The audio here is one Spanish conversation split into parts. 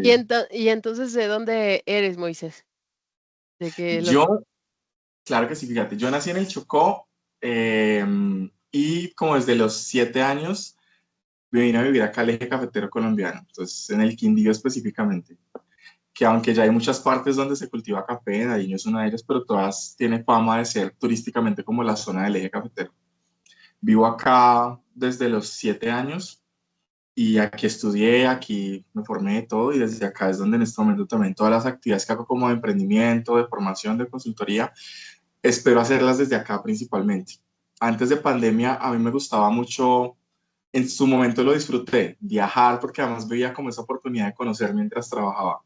Y entonces, ¿de dónde eres, Moisés? De que lo... Yo, claro que sí, fíjate, yo nací en el Chocó eh, y como desde los 7 años me vine a vivir acá al eje cafetero colombiano, entonces en el Quindío específicamente, que aunque ya hay muchas partes donde se cultiva café, Nariño es una de ellas, pero todas tienen fama de ser turísticamente como la zona del eje cafetero. Vivo acá desde los 7 años y aquí estudié, aquí me formé de todo y desde acá es donde en este momento también todas las actividades que hago como de emprendimiento, de formación, de consultoría, espero hacerlas desde acá principalmente. Antes de pandemia a mí me gustaba mucho, en su momento lo disfruté, viajar porque además veía como esa oportunidad de conocer mientras trabajaba.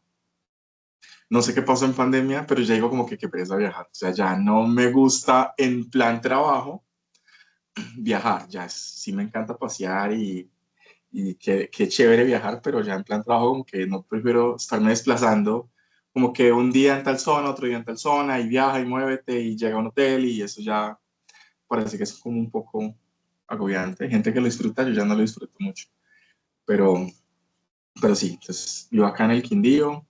No sé qué pasó en pandemia, pero ya digo como que qué pereza viajar. O sea, ya no me gusta en plan trabajo viajar. Ya sí me encanta pasear y qué chévere viajar, pero ya en plan trabajo como que no prefiero estarme desplazando como que un día en tal zona, otro día en tal zona, y viaja y muévete y llega a un hotel y eso ya parece que es como un poco agobiante. Hay gente que lo disfruta, yo ya no lo disfruto mucho, pero, pero sí, entonces yo acá en el Quindío,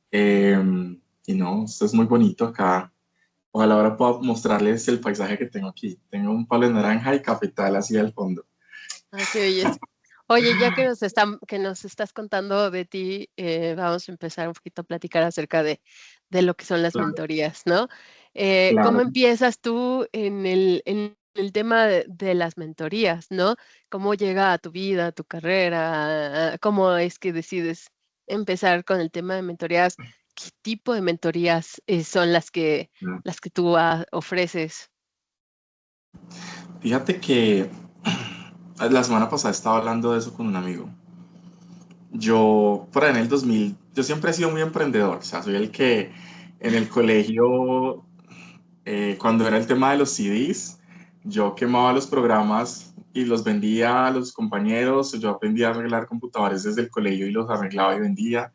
eh, y no, esto es muy bonito acá. Ojalá ahora pueda mostrarles el paisaje que tengo aquí. Tengo un palo de naranja y cafetal así al fondo. Ay, qué belleza. Oye, ya que nos estás contando de ti, vamos a empezar un poquito a platicar acerca de lo que son las Claro, mentorías, ¿no? ¿Cómo claro. empiezas tú en el tema de las mentorías, ¿no? ¿Cómo llega a tu vida, a tu carrera? ¿Cómo es que decides empezar con el tema de mentorías? ¿Qué tipo de mentorías son las que tú ofreces? Fíjate que la semana pasada estaba hablando de eso con un amigo. Yo, por ahí en el 2000, yo siempre he sido muy emprendedor. O sea, soy el que en el colegio, cuando era el tema de los CDs, yo quemaba los programas y los vendía a los compañeros. Yo aprendí a arreglar computadores desde el colegio y los arreglaba y vendía.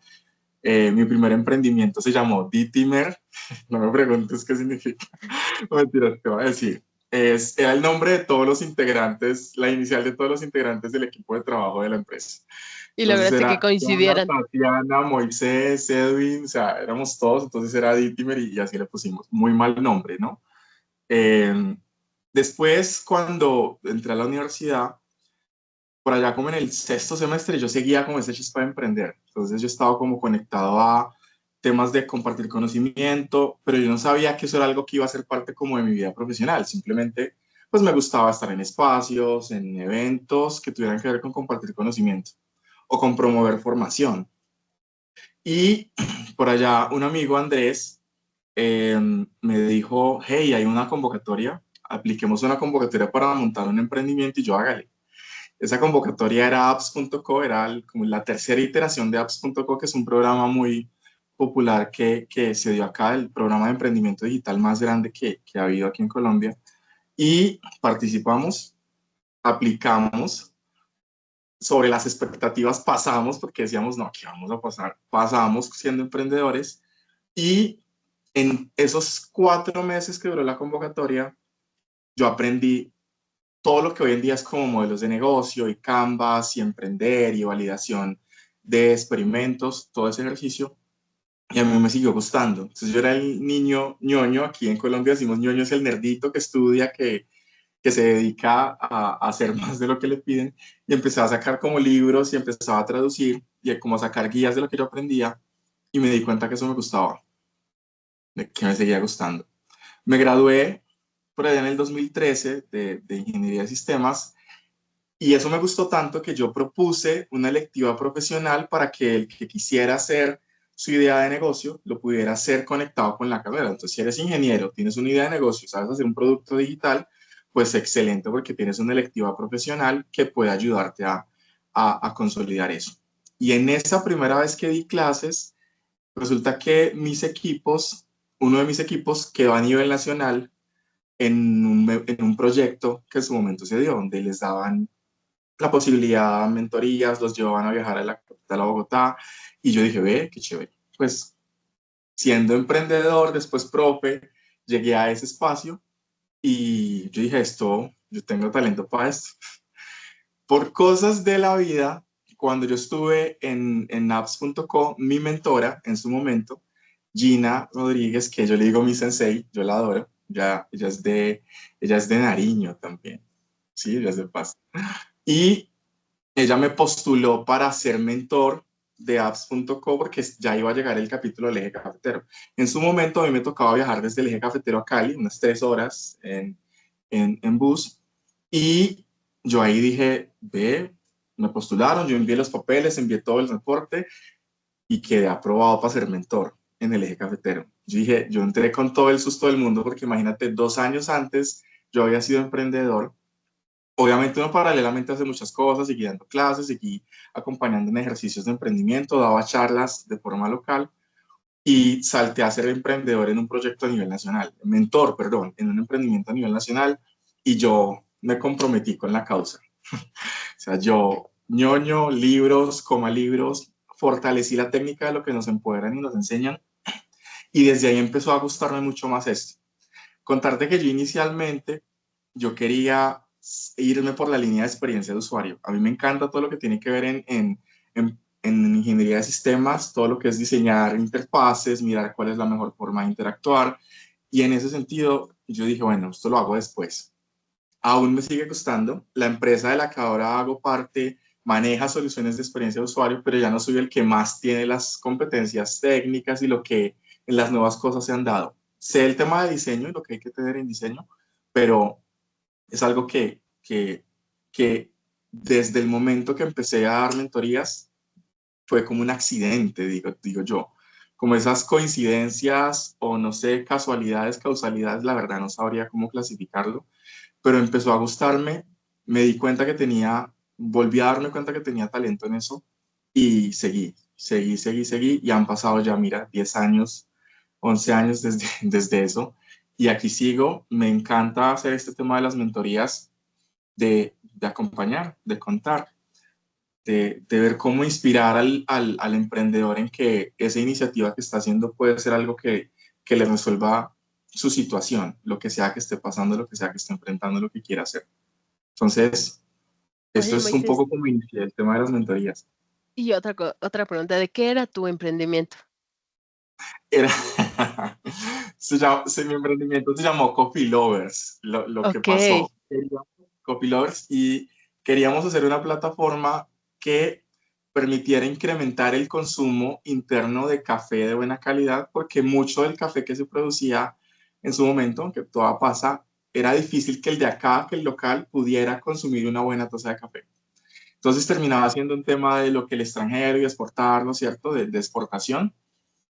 Mi primer emprendimiento se llamó Ditimer. No me preguntes qué significa. No, mentira, te voy a decir. Era el nombre de todos los integrantes, la inicial de todos los integrantes del equipo de trabajo de la empresa. Y Entonces lograste que era Diana, coincidieran. Tatiana, Moisés, Edwin, o sea, éramos todos, entonces era Ditimer y así le pusimos. Muy mal nombre, ¿no? Eh, Después, cuando entré a la universidad, por allá como en el sexto semestre, yo seguía como ese chispa de emprender. Entonces yo estaba como conectado a temas de compartir conocimiento, pero yo no sabía que eso era algo que iba a ser parte como de mi vida profesional. Simplemente, pues me gustaba estar en espacios, en eventos que tuvieran que ver con compartir conocimiento o con promover formación. Y por allá un amigo, Andrés, me dijo, hey, hay una convocatoria, apliquemos una convocatoria para montar un emprendimiento y yo hágale. Esa convocatoria era apps.co, era como la tercera iteración de apps.co, que es un programa muy popular que se dio acá, el programa de emprendimiento digital más grande que ha habido aquí en Colombia. Y participamos, aplicamos, sobre las expectativas pasamos, porque decíamos, no, ¿qué vamos a pasar? Pasamos siendo emprendedores y en esos 4 meses que duró la convocatoria, yo aprendí todo lo que hoy en día es como modelos de negocio y Canvas y emprender y validación de experimentos, todo ese ejercicio, y a mí me siguió gustando. Entonces yo era el niño ñoño, aquí en Colombia decimos ñoño es el nerdito que estudia, que se dedica a hacer más de lo que le piden, y empecé a sacar como libros y empezaba a traducir y como a sacar guías de lo que yo aprendía, y me di cuenta que eso me gustaba, de que me seguía gustando. Me gradué por allá en el 2013 de Ingeniería de Sistemas. Y eso me gustó tanto que yo propuse una electiva profesional para que el que quisiera hacer su idea de negocio lo pudiera hacer conectado con la carrera. Entonces, si eres ingeniero, tienes una idea de negocio, sabes hacer un producto digital, pues excelente porque tienes una electiva profesional que puede ayudarte a consolidar eso. Y en esa primera vez que di clases, resulta que mis equipos, uno de mis equipos quedó a nivel nacional en un proyecto que en su momento se dio, donde les daban la posibilidad, mentorías, los llevaban a viajar a la capital, a Bogotá, y yo dije, ve, qué chévere. Pues siendo emprendedor, después profe, llegué a ese espacio y yo dije, esto, yo tengo talento para esto. Por cosas de la vida, cuando yo estuve en apps.co, mi mentora en su momento, Gina Rodríguez, que yo le digo mi sensei, yo la adoro, ella es de Nariño también, sí, ella es de Paz. Y ella me postuló para ser mentor de apps.co porque ya iba a llegar el capítulo del eje cafetero. En su momento a mí me tocaba viajar desde el eje cafetero a Cali, unas 3 horas en bus, y yo ahí dije, ve, me postularon, yo envié los papeles, envié todo el reporte y quedé aprobado para ser mentor en el eje cafetero. Yo dije, yo entré con todo el susto del mundo porque imagínate, 2 años antes yo había sido emprendedor. Obviamente uno paralelamente hace muchas cosas, seguí dando clases, seguí acompañando en ejercicios de emprendimiento, daba charlas de forma local y salté a ser emprendedor en un proyecto a nivel nacional, mentor, perdón, en un emprendimiento a nivel nacional, y yo me comprometí con la causa. O sea, yo ñoño, libros, coma libros, fortalecí la técnica de lo que nos empoderan y nos enseñan, y desde ahí empezó a gustarme mucho más esto. Contarte que yo inicialmente, yo quería irme por la línea de experiencia de usuario. A mí me encanta todo lo que tiene que ver en ingeniería de sistemas, todo lo que es diseñar interfaces, mirar cuál es la mejor forma de interactuar. Y en ese sentido, yo dije, bueno, esto lo hago después. Aún me sigue gustando. La empresa de la que ahora hago parte maneja soluciones de experiencia de usuario, pero ya no soy el que más tiene las competencias técnicas y lo que en las nuevas cosas se han dado. Sé el tema de diseño y lo que hay que tener en diseño, pero es algo que desde el momento que empecé a dar mentorías fue como un accidente, digo yo. Como esas coincidencias o no sé, casualidades, causalidades, la verdad no sabría cómo clasificarlo, pero empezó a gustarme, me di cuenta que tenía, volví a darme cuenta que tenía talento en eso y seguí y han pasado ya, mira, 10 años, 11 años desde eso y aquí sigo. Me encanta hacer este tema de las mentorías, de acompañar, de contar, de ver cómo inspirar al emprendedor en que esa iniciativa que está haciendo puede ser algo que le resuelva su situación, lo que sea que esté pasando, lo que sea que esté enfrentando, lo que quiera hacer. Entonces, eso Oye, es un Moisés, poco como inicié el tema de las mentorías. y otra pregunta, ¿de qué era tu emprendimiento? Era, mi emprendimiento se llamó Coffee Lovers, lo que Okey. pasó. Coffee Lovers, y queríamos hacer una plataforma que permitiera incrementar el consumo interno de café de buena calidad, porque mucho del café que se producía en su momento, aunque todo pasa, era difícil que el de acá, que el local, pudiera consumir una buena taza de café. Entonces terminaba siendo un tema de lo que el extranjero y exportarlo, ¿cierto? De exportación,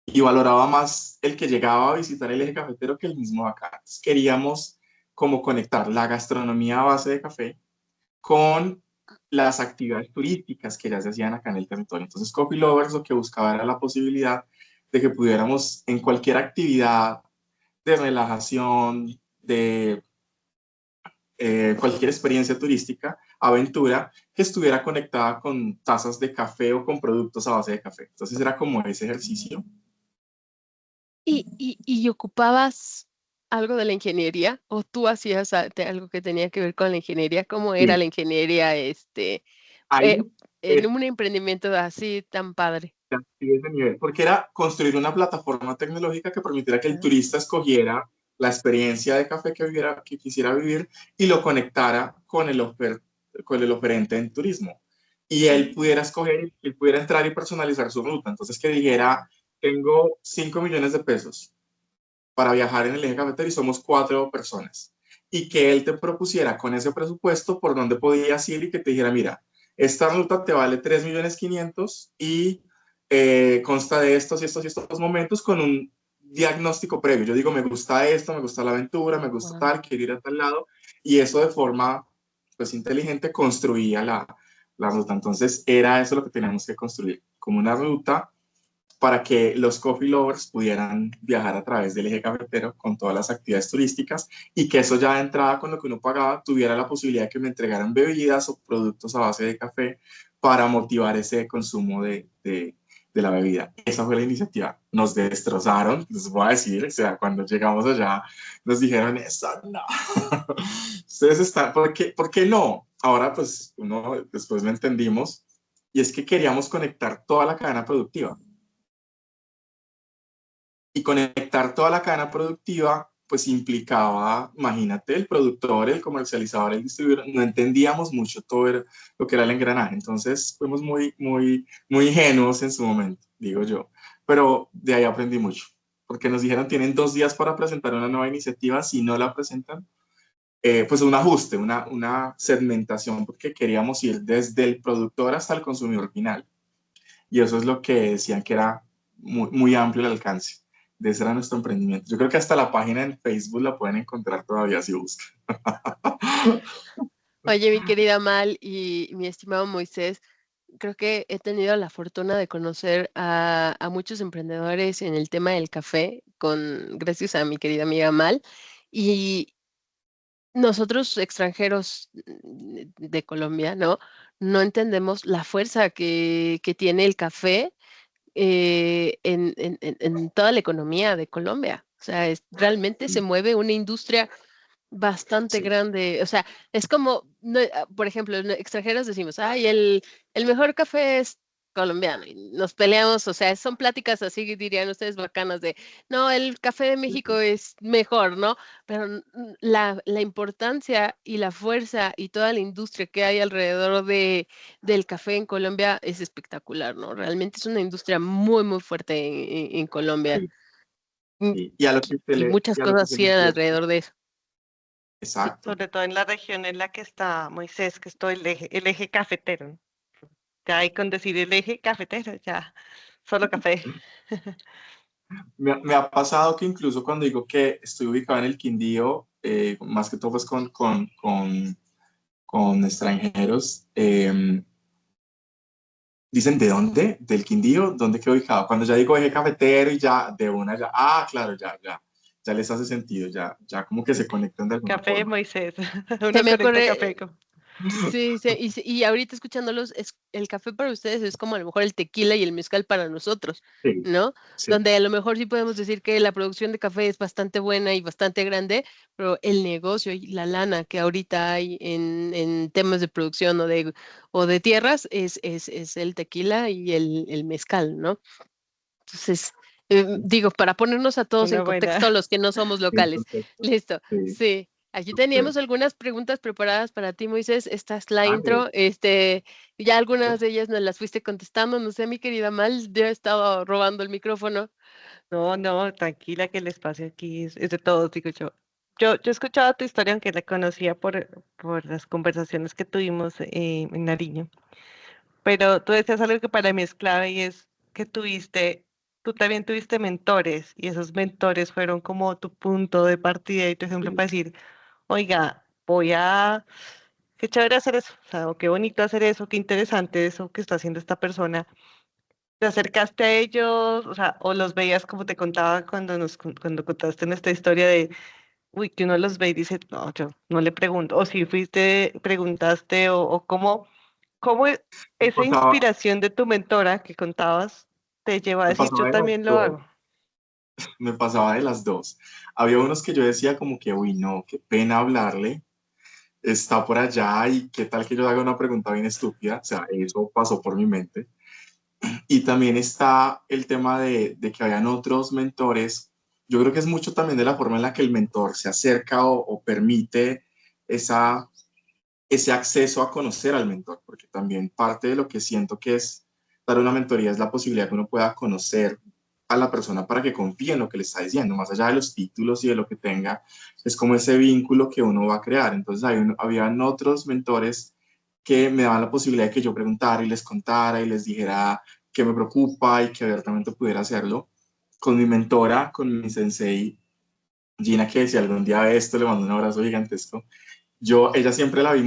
y valoraba más el que llegaba a visitar el eje cafetero que el mismo de acá. Entonces, queríamos como conectar la gastronomía a base de café con las actividades turísticas que ya se hacían acá en el territorio. Entonces, Coffee Lovers lo que buscaba era la posibilidad de que pudiéramos en cualquier actividad de relajación, de cualquier experiencia turística, aventura, que estuviera conectada con tazas de café o con productos a base de café. Entonces era como ese ejercicio. ¿Y ocupabas algo de la ingeniería o tú hacías algo que tenía que ver con la ingeniería? ¿Cómo era Sí, la ingeniería, ahí eh, en un emprendimiento así tan padre? sí, ese nivel, porque era construir una plataforma tecnológica que permitiera que el Ah, turista escogiera la experiencia de café que quisiera vivir y lo conectara con el oferente en turismo. Y él mm, pudiera escoger, él pudiera entrar y personalizar su ruta. Entonces, que dijera, tengo 5 millones de pesos para viajar en el eje cafetero y somos 4 personas. Y que él te propusiera con ese presupuesto por dónde podías ir y que te dijera, mira, esta ruta te vale 3.500.000 y consta de estos y estos y estos momentos con un diagnóstico previo. Yo digo, me gusta esto, me gusta la aventura, me gusta guau. tal, quiero ir a tal lado. Y eso de forma pues inteligente construía la ruta. Entonces era eso lo que teníamos que construir, como una ruta para que los coffee lovers pudieran viajar a través del eje cafetero con todas las actividades turísticas y que eso ya de entrada con lo que uno pagaba tuviera la posibilidad de que me entregaran bebidas o productos a base de café para motivar ese consumo de la bebida. Esa fue la iniciativa. Nos destrozaron, les voy a decir, o sea, cuando llegamos allá nos dijeron, eso no, ustedes están, por qué no? Ahora pues uno, después lo entendimos y es que queríamos conectar toda la cadena productiva. Y conectar toda la cadena productiva, pues implicaba, imagínate, el productor, el comercializador, el distribuidor, no entendíamos mucho todo lo que era el engranaje. Entonces fuimos muy ingenuos en su momento, digo yo. Pero de ahí aprendí mucho, porque nos dijeron, tienen 2 días para presentar una nueva iniciativa, si no la presentan, pues un ajuste, una segmentación, porque queríamos ir desde el productor hasta el consumidor final. Y eso es lo que decían que era muy amplio el alcance. De ese era nuestro emprendimiento. Yo creo que hasta la página en Facebook la pueden encontrar todavía si buscan. Oye, mi querida Mal y mi estimado Moisés, creo que he tenido la fortuna de conocer a muchos emprendedores en el tema del café, gracias a mi querida amiga Mal. Y nosotros extranjeros de Colombia, ¿no? No entendemos la fuerza que tiene el café en toda la economía de Colombia. O sea, realmente se mueve una industria bastante Sí, grande. O sea, es como, por ejemplo, extranjeros decimos, ay, el mejor café es colombiano. Y nos peleamos, o sea, son pláticas así, dirían ustedes, bacanas de, no, el café de México es mejor, ¿no? Pero la importancia y la fuerza y toda la industria que hay alrededor del café en Colombia es espectacular, ¿no? Realmente es una industria muy fuerte en Colombia. sí, Mm, sí. Y a lo que Y muchas y a lo que cosas se le giran invierte. alrededor de eso. Sí, Exacto. sobre todo en la región en la que está Moisés, que es todo el eje cafetero. Ya hay con decir el eje cafetero, ya, solo café. Me ha pasado que incluso cuando digo que estoy ubicado en el Quindío, más que todo pues con extranjeros, dicen, ¿de dónde? ¿Del Quindío? ¿Dónde quedo ubicado? Cuando ya digo eje cafetero y ya de una ya, claro, ya les hace sentido, ya como que se conectan de alguna Café forma. Moisés, Se uno me conecta café ocurre, con sí, sí, y ahorita escuchándolos, el café para ustedes es como a lo mejor el tequila y el mezcal para nosotros, Sí, ¿no? sí, Donde a lo mejor sí podemos decir que la producción de café es bastante buena y bastante grande, pero el negocio y la lana que ahorita hay en temas de producción o de tierras es el tequila y el mezcal, ¿no? Entonces, digo, para ponernos a todos en una contexto, buena. los que no somos en locales. contexto. Listo, Sí, sí. Aquí súper. teníamos algunas preguntas preparadas para ti, Moisés. Esta es la Dale, intro. Ya algunas de ellas nos las fuiste contestando. No sé, mi querida Mal, yo he estado robando el micrófono. No, no, tranquila que el espacio aquí es de todos, digo yo. Yo he escuchado tu historia, aunque la conocía por las conversaciones que tuvimos en Nariño. Pero tú decías algo que para mí es clave y es que tú también tuviste mentores y esos mentores fueron como tu punto de partida y tu ejemplo sí. para decir, oiga, qué chévere hacer eso, o sea, o qué bonito hacer eso, qué interesante eso que está haciendo esta persona. ¿Te acercaste a ellos, o sea, o los veías como te contaba cuando contaste nuestra historia de, uy, que uno los ve y dice, no, yo no le pregunto, o si fuiste, preguntaste, o cómo Me esa pasaba, inspiración de tu mentora que contabas te lleva a me decir, yo pasaba de las también lo dos. hago? Me pasaba de las dos. Había unos que yo decía como que, uy, no, qué pena hablarle, está por allá y qué tal que yo haga una pregunta bien estúpida, o sea, eso pasó por mi mente. Y también está el tema de que hayan otros mentores. Yo creo que es mucho también de la forma en la que el mentor se acerca o permite esa, ese acceso a conocer al mentor, porque también parte de lo que siento que es dar una mentoría es la posibilidad que uno pueda conocer a la persona para que confíe en lo que le está diciendo, más allá de los títulos y de lo que tenga, es como ese vínculo que uno va a crear. Entonces, habían otros mentores que me daban la posibilidad de que yo preguntara y les contara y les dijera qué me preocupa y que abiertamente pudiera hacerlo. Con mi mentora, con mi sensei, Gina, que si algún día ve esto, le mando un abrazo gigantesco. Ella siempre la vi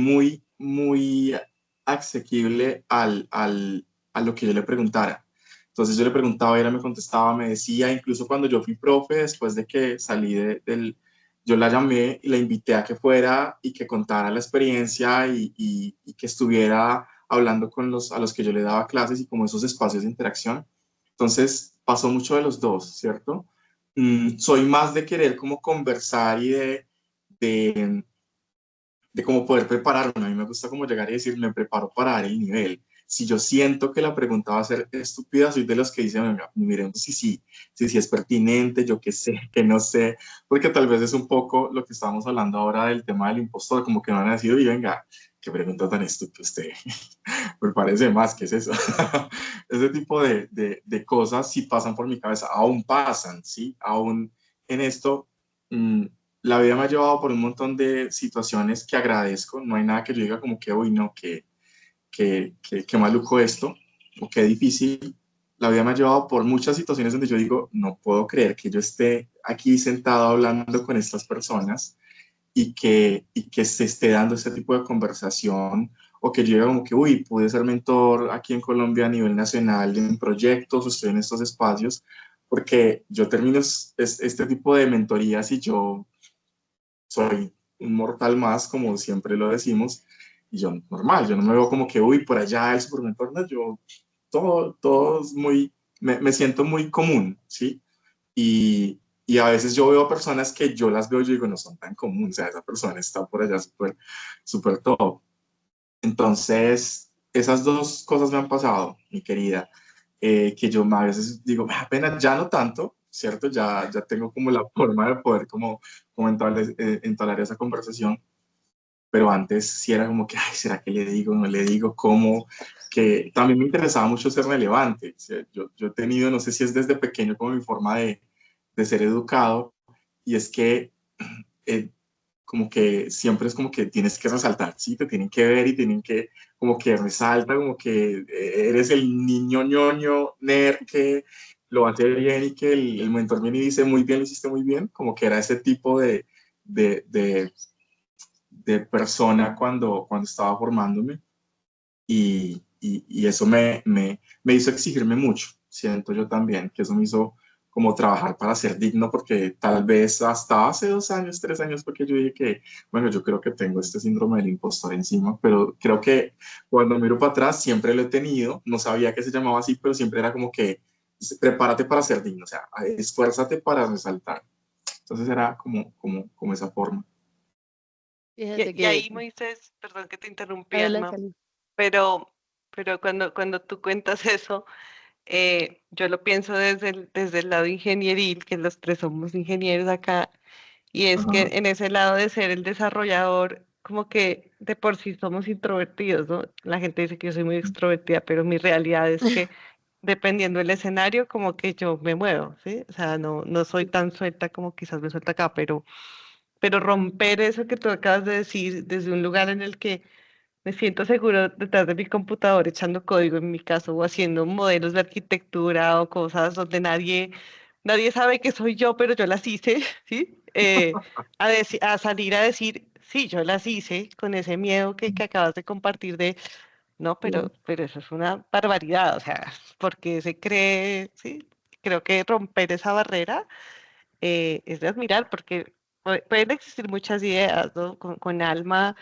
muy asequible a lo que yo le preguntara. Entonces yo le preguntaba y ella me contestaba, me decía, incluso cuando yo fui profe, después de que salí yo la llamé y la invité a que fuera y que contara la experiencia y que estuviera hablando a los que yo le daba clases y como esos espacios de interacción. Entonces pasó mucho de los dos, ¿cierto? Soy más de querer como conversar y de cómo poder prepararme. A mí me gusta como llegar y decir, me preparo para dar el nivel. si yo siento que la pregunta va a ser estúpida, soy de los que dicen, venga, miremos si es pertinente, yo qué sé, que no sé, porque tal vez es un poco lo que estábamos hablando ahora del tema del impostor, como que no van a decir, y venga, qué pregunta tan estúpida usted, me parece más, ¿qué es eso? Ese tipo de cosas sí pasan por mi cabeza, aún pasan, ¿sí? Aún en esto, la vida me ha llevado por un montón de situaciones que agradezco, no hay nada que yo diga como que, uy, no, que maluco esto, o qué difícil. La vida me ha llevado por muchas situaciones donde yo digo, no puedo creer que yo esté aquí sentado hablando con estas personas y que se esté dando este tipo de conversación, o que yo diga como que, uy, pude ser mentor aquí en Colombia a nivel nacional en proyectos, o estoy en estos espacios, porque yo termino este tipo de mentorías y yo soy un mortal más, como siempre lo decimos, y yo normal, yo no me veo como que, uy, por allá el supermentor, no, yo todo es muy, me siento muy común, ¿sí? Y a veces yo veo personas que yo las veo y yo digo, no son tan comunes, o sea, esa persona está por allá súper top. Entonces, esas dos cosas me han pasado, mi querida, que yo a veces digo, apenas ya no tanto, ¿cierto? Ya tengo como la forma de poder como entablar esa conversación, pero antes sí era como que, ay, ¿será que le digo? ¿No le digo? ¿Cómo? Que también me interesaba mucho ser relevante. O sea, yo he tenido, no sé si es desde pequeño como mi forma de ser educado, y es que eh, como que siempre es como que tienes que resaltar, ¿sí? Te tienen que ver y tienen que, como que resalta, como que eres el niño ñoño, nerd, que lo hace bien y que el mentor viene y dice, muy bien, lo hiciste muy bien, como que era ese tipo de, de, de persona cuando estaba formándome, y eso me hizo exigirme mucho, siento yo también, que eso me hizo como trabajar para ser digno, porque tal vez hasta hace 2 años, 3 años, porque yo dije que, bueno, yo creo que tengo este síndrome del impostor encima, pero creo que cuando miro para atrás siempre lo he tenido, no sabía que se llamaba así, pero siempre era como que prepárate para ser digno, o sea, esfuérzate para resaltar. Entonces era como esa forma. Fíjate Y que ahí, Moisés, perdón que te interrumpí, adelante, Alma, Ale. pero, pero cuando tú cuentas eso, yo lo pienso desde el lado ingenieril, que los tres somos ingenieros acá, y es que Ajá. en ese lado de ser el desarrollador, como que de por sí somos introvertidos, ¿no? La gente dice que yo soy muy extrovertida, pero mi realidad es que dependiendo del escenario, como que yo me muevo, ¿sí? O sea, no soy tan suelta como quizás me suelta acá, pero romper eso que tú acabas de decir desde un lugar en el que me siento seguro detrás de mi computador echando código en mi caso o haciendo modelos de arquitectura o cosas donde nadie sabe que soy yo, pero yo las hice, ¿sí? A salir a decir, sí, yo las hice con ese miedo que acabas de compartir de, no, pero eso es una barbaridad, o sea, porque se cree, ¿sí? Creo que romper esa barrera es de admirar porque pueden existir muchas ideas, ¿no? Con alma,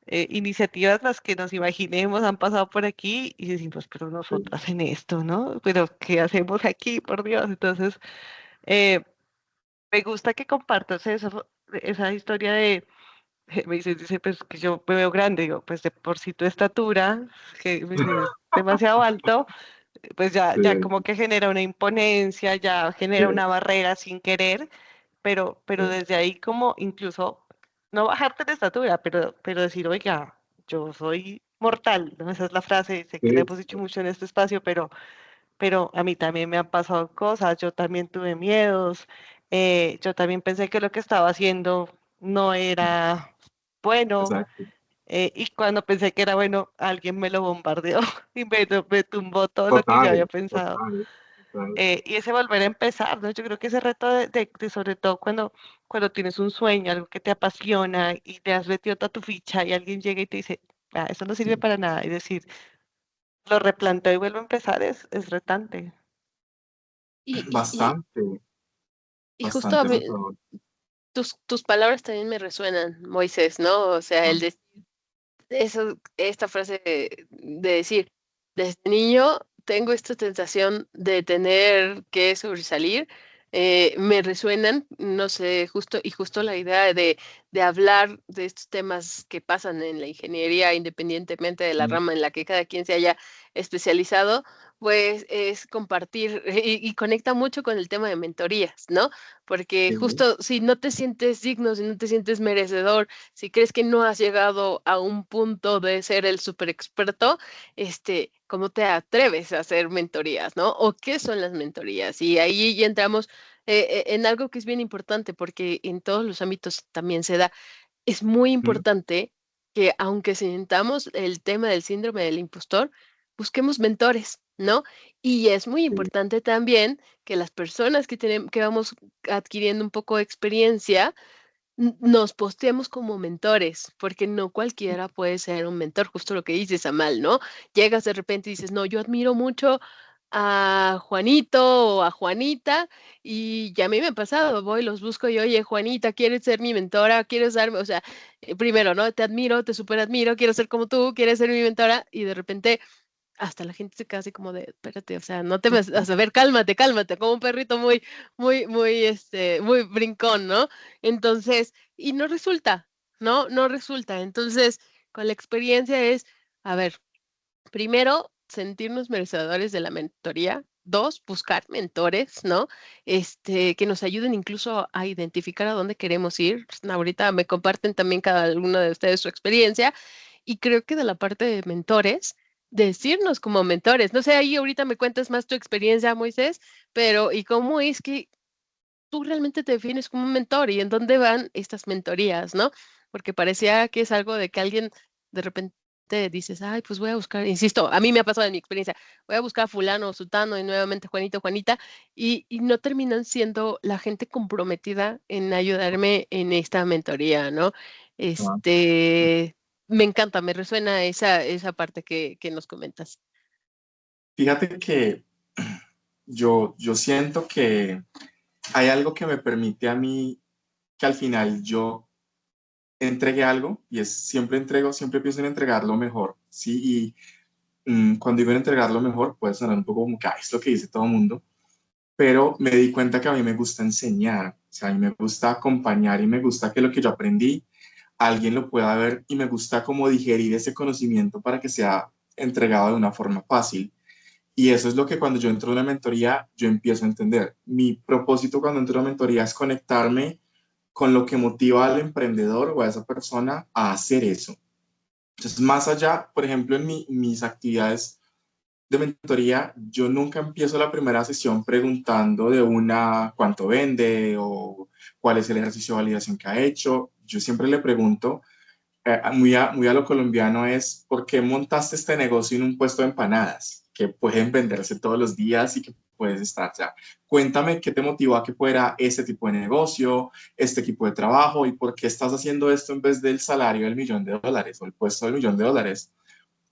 iniciativas las que nos imaginemos han pasado por aquí y decimos, pero nosotras en esto, ¿no? Pero ¿qué hacemos aquí, por Dios? Entonces, eh, me gusta que compartas eso, esa historia de, dice, pues que yo me veo grande, digo, pues de por sí tu estatura, que me dice, es demasiado alto, pues ya Sí, como que genera una imponencia, ya genera sí, una barrera sin querer, pero sí, desde ahí como incluso no bajarte de estatura, pero decir, oiga, yo soy mortal, ¿no? Esa es la frase, sé que la sí, hemos dicho mucho en este espacio, pero a mí también me han pasado cosas, yo también tuve miedos, yo también pensé que lo que estaba haciendo no era bueno, exacto. y cuando pensé que era bueno, alguien me lo bombardeó y me tumbó todo lo que yo había Total, pensado. total, total. Y ese volver a empezar, ¿no? Yo creo que ese reto de sobre todo cuando tienes un sueño, algo que te apasiona y te has metido toda tu ficha y alguien llega y te dice, ah, eso no sirve para nada, y decir, lo replanteo y vuelvo a empezar es retante. Y, y, y, Bastante, y justo a bastante mí, retador. tus palabras también me resuenan, Moisés, ¿no? O sea, Ah, esta frase de decir, desde niño tengo esta tentación de tener que sobresalir, me resuenan, no sé, justo la idea de hablar de estos temas que pasan en la ingeniería, independientemente de la Mm, rama en la que cada quien se haya especializado, pues es compartir y conecta mucho con el tema de mentorías, ¿no? Porque sí, justo si no te sientes digno, si no te sientes merecedor, si crees que no has llegado a un punto de ser el super experto, ¿cómo te atreves a hacer mentorías, no? ¿O qué son las mentorías? Y ahí ya entramos en algo que es bien importante, porque en todos los ámbitos también se da. Es muy mm, importante que, aunque sintamos el tema del síndrome del impostor, busquemos mentores, ¿no? Y es muy sí, importante también que las personas que vamos adquiriendo un poco de experiencia, nos posteemos como mentores, porque no cualquiera puede ser un mentor, justo lo que dices, Amal, ¿no? Llegas de repente y dices, no, yo admiro mucho a Juanito o a Juanita, y ya a mí me ha pasado, voy, los busco y, oye, Juanita, ¿quieres ser mi mentora? ¿Quieres darme? O sea, primero, ¿no? Te admiro, te super admiro, quiero ser como tú, quieres ser mi mentora, y de repente hasta la gente se queda así como de, espérate, o sea, no te vas a ver, cálmate, cálmate, como un perrito muy brincón, ¿no? Entonces, y no resulta, ¿no? No resulta. Entonces, con la experiencia es, a ver, primero, sentirnos merecedores de la mentoría. Dos, buscar mentores, ¿no? Que nos ayuden incluso a identificar a dónde queremos ir. Ahorita me comparten también cada uno de ustedes su experiencia, y creo que de la parte de mentores, decirnos como mentores. No sé, ahí ahorita me cuentas más tu experiencia, Moisés, pero ¿y cómo es que tú realmente te defines como un mentor y en dónde van estas mentorías, ¿no? Porque parecía que es algo de que alguien de repente dices, ay, pues voy a buscar, insisto, a mí me ha pasado en mi experiencia, voy a buscar a fulano o sutano y nuevamente Juanito, Juanita, y no terminan siendo la gente comprometida en ayudarme en esta mentoría, ¿no? ah. Me encanta, me resuena esa parte que nos comentas. Fíjate que yo siento que hay algo que me permite a mí que al final yo entregue algo y es siempre entrego, siempre pienso en entregar lo mejor, ¿sí? Y cuando digo en entregar lo mejor puede sonar un poco como que es lo que dice todo el mundo, pero me di cuenta que a mí me gusta enseñar, o sea, a mí me gusta acompañar y me gusta que lo que yo aprendí alguien lo pueda ver y me gusta como digerir ese conocimiento para que sea entregado de una forma fácil. Y eso es lo que cuando yo entro en una mentoría, yo empiezo a entender. Mi propósito cuando entro en una mentoría es conectarme con lo que motiva al emprendedor o a esa persona a hacer eso. Entonces, más allá, por ejemplo, en mis actividades de mentoría, yo nunca empiezo la primera sesión preguntando de una cuánto vende o cuál es el ejercicio de validación que ha hecho. Yo siempre le pregunto, muy a lo colombiano es, ¿por qué montaste este negocio en un puesto de empanadas que pueden venderse todos los días y que puedes estar ya? Cuéntame qué te motivó a que fuera ese tipo de negocio, este equipo de trabajo y por qué estás haciendo esto en vez del salario del $1.000.000 o el puesto del $1.000.000.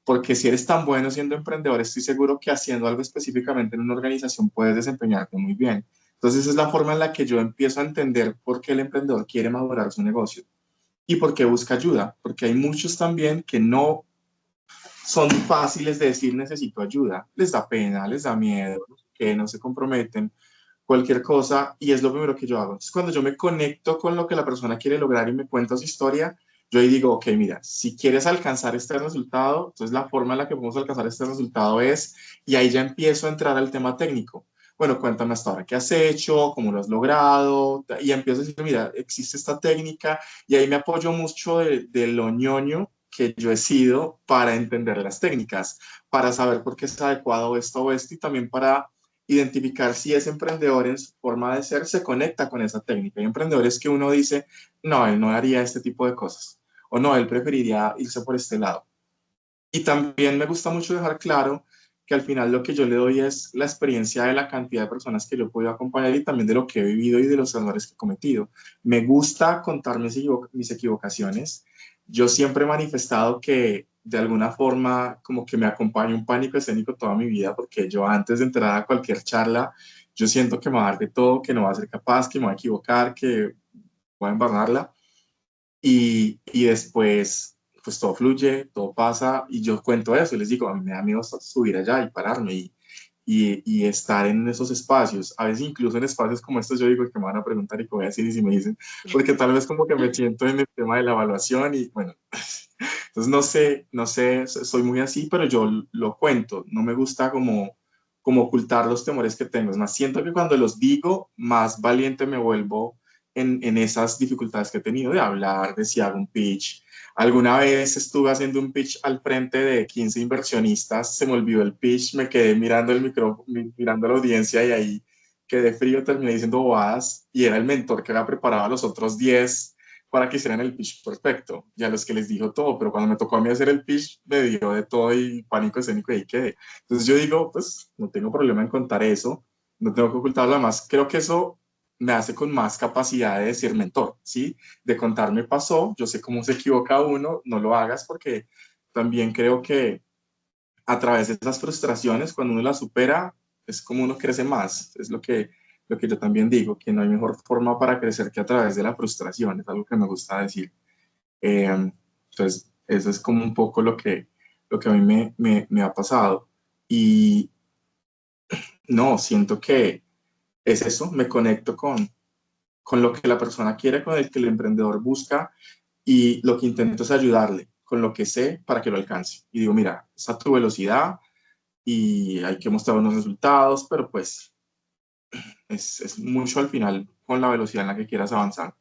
Porque si eres tan bueno siendo emprendedor, estoy seguro que haciendo algo específicamente en una organización puedes desempeñarte muy bien. Entonces, esa es la forma en la que yo empiezo a entender por qué el emprendedor quiere madurar su negocio y por qué busca ayuda, porque hay muchos también que no son fáciles de decir necesito ayuda, les da pena, les da miedo, que no se comprometen, cualquier cosa, y es lo primero que yo hago. Entonces, cuando yo me conecto con lo que la persona quiere lograr y me cuenta su historia, yo ahí digo, ok, mira, si quieres alcanzar este resultado, entonces la forma en la que podemos alcanzar este resultado es, y ahí ya empiezo a entrar al tema técnico. Bueno, cuéntame hasta ahora qué has hecho, cómo lo has logrado, y empiezo a decir, mira, existe esta técnica, y ahí me apoyo mucho de lo ñoño que yo he sido para entender las técnicas, para saber por qué es adecuado esto o esto, y también para identificar si ese emprendedor en su forma de ser se conecta con esa técnica. Hay emprendedores que uno dice, no, él no haría este tipo de cosas, o no, él preferiría irse por este lado. Y también me gusta mucho dejar claro que al final lo que yo le doy es la experiencia de la cantidad de personas que yo he podido acompañar y también de lo que he vivido y de los errores que he cometido. Me gusta contar mis equivocaciones. Yo siempre he manifestado que de alguna forma como que me acompaña un pánico escénico toda mi vida, porque yo antes de entrar a cualquier charla, yo siento que me va a dar de todo, que no va a ser capaz, que me va a equivocar, que voy a embarrarla y después, pues todo fluye, todo pasa y yo cuento eso y les digo, a mí me da miedo subir allá y pararme y estar en esos espacios. A veces incluso en espacios como estos yo digo que me van a preguntar y que voy a decir y si me dicen, porque tal vez como que me siento en el tema de la evaluación y bueno, entonces no sé, soy muy así, pero yo lo cuento, no me gusta como ocultar los temores que tengo. Es más, siento que cuando los digo, más valiente me vuelvo en esas dificultades que he tenido de hablar, de si hago un pitch. Alguna vez estuve haciendo un pitch al frente de 15 inversionistas, se me olvidó el pitch, me quedé mirando el micrófono, mirando a la audiencia y ahí quedé frío, terminé diciendo bobadas y era el mentor que había preparado a los otros 10 para que hicieran el pitch perfecto y a los que les dijo todo, pero cuando me tocó a mí hacer el pitch me dio de todo y pánico escénico y ahí quedé. Entonces yo digo, pues no tengo problema en contar eso, no tengo que ocultarlo más, creo que eso me hace con más capacidad de decir mentor, ¿sí? De contar me pasó, yo sé cómo se equivoca uno, no lo hagas porque también creo que a través de esas frustraciones, cuando uno las supera, es como uno crece más, es lo que yo también digo, que no hay mejor forma para crecer que a través de la frustración, es algo que me gusta decir. Entonces, eso es como un poco lo que a mí me ha pasado. Y no, siento que es eso, me conecto con lo que la persona quiere, con el que el emprendedor busca y lo que intento es ayudarle con lo que sé para que lo alcance. Y digo, mira, está a tu velocidad y hay que mostrar unos resultados, pero pues es mucho al final con la velocidad en la que quieras avanzar.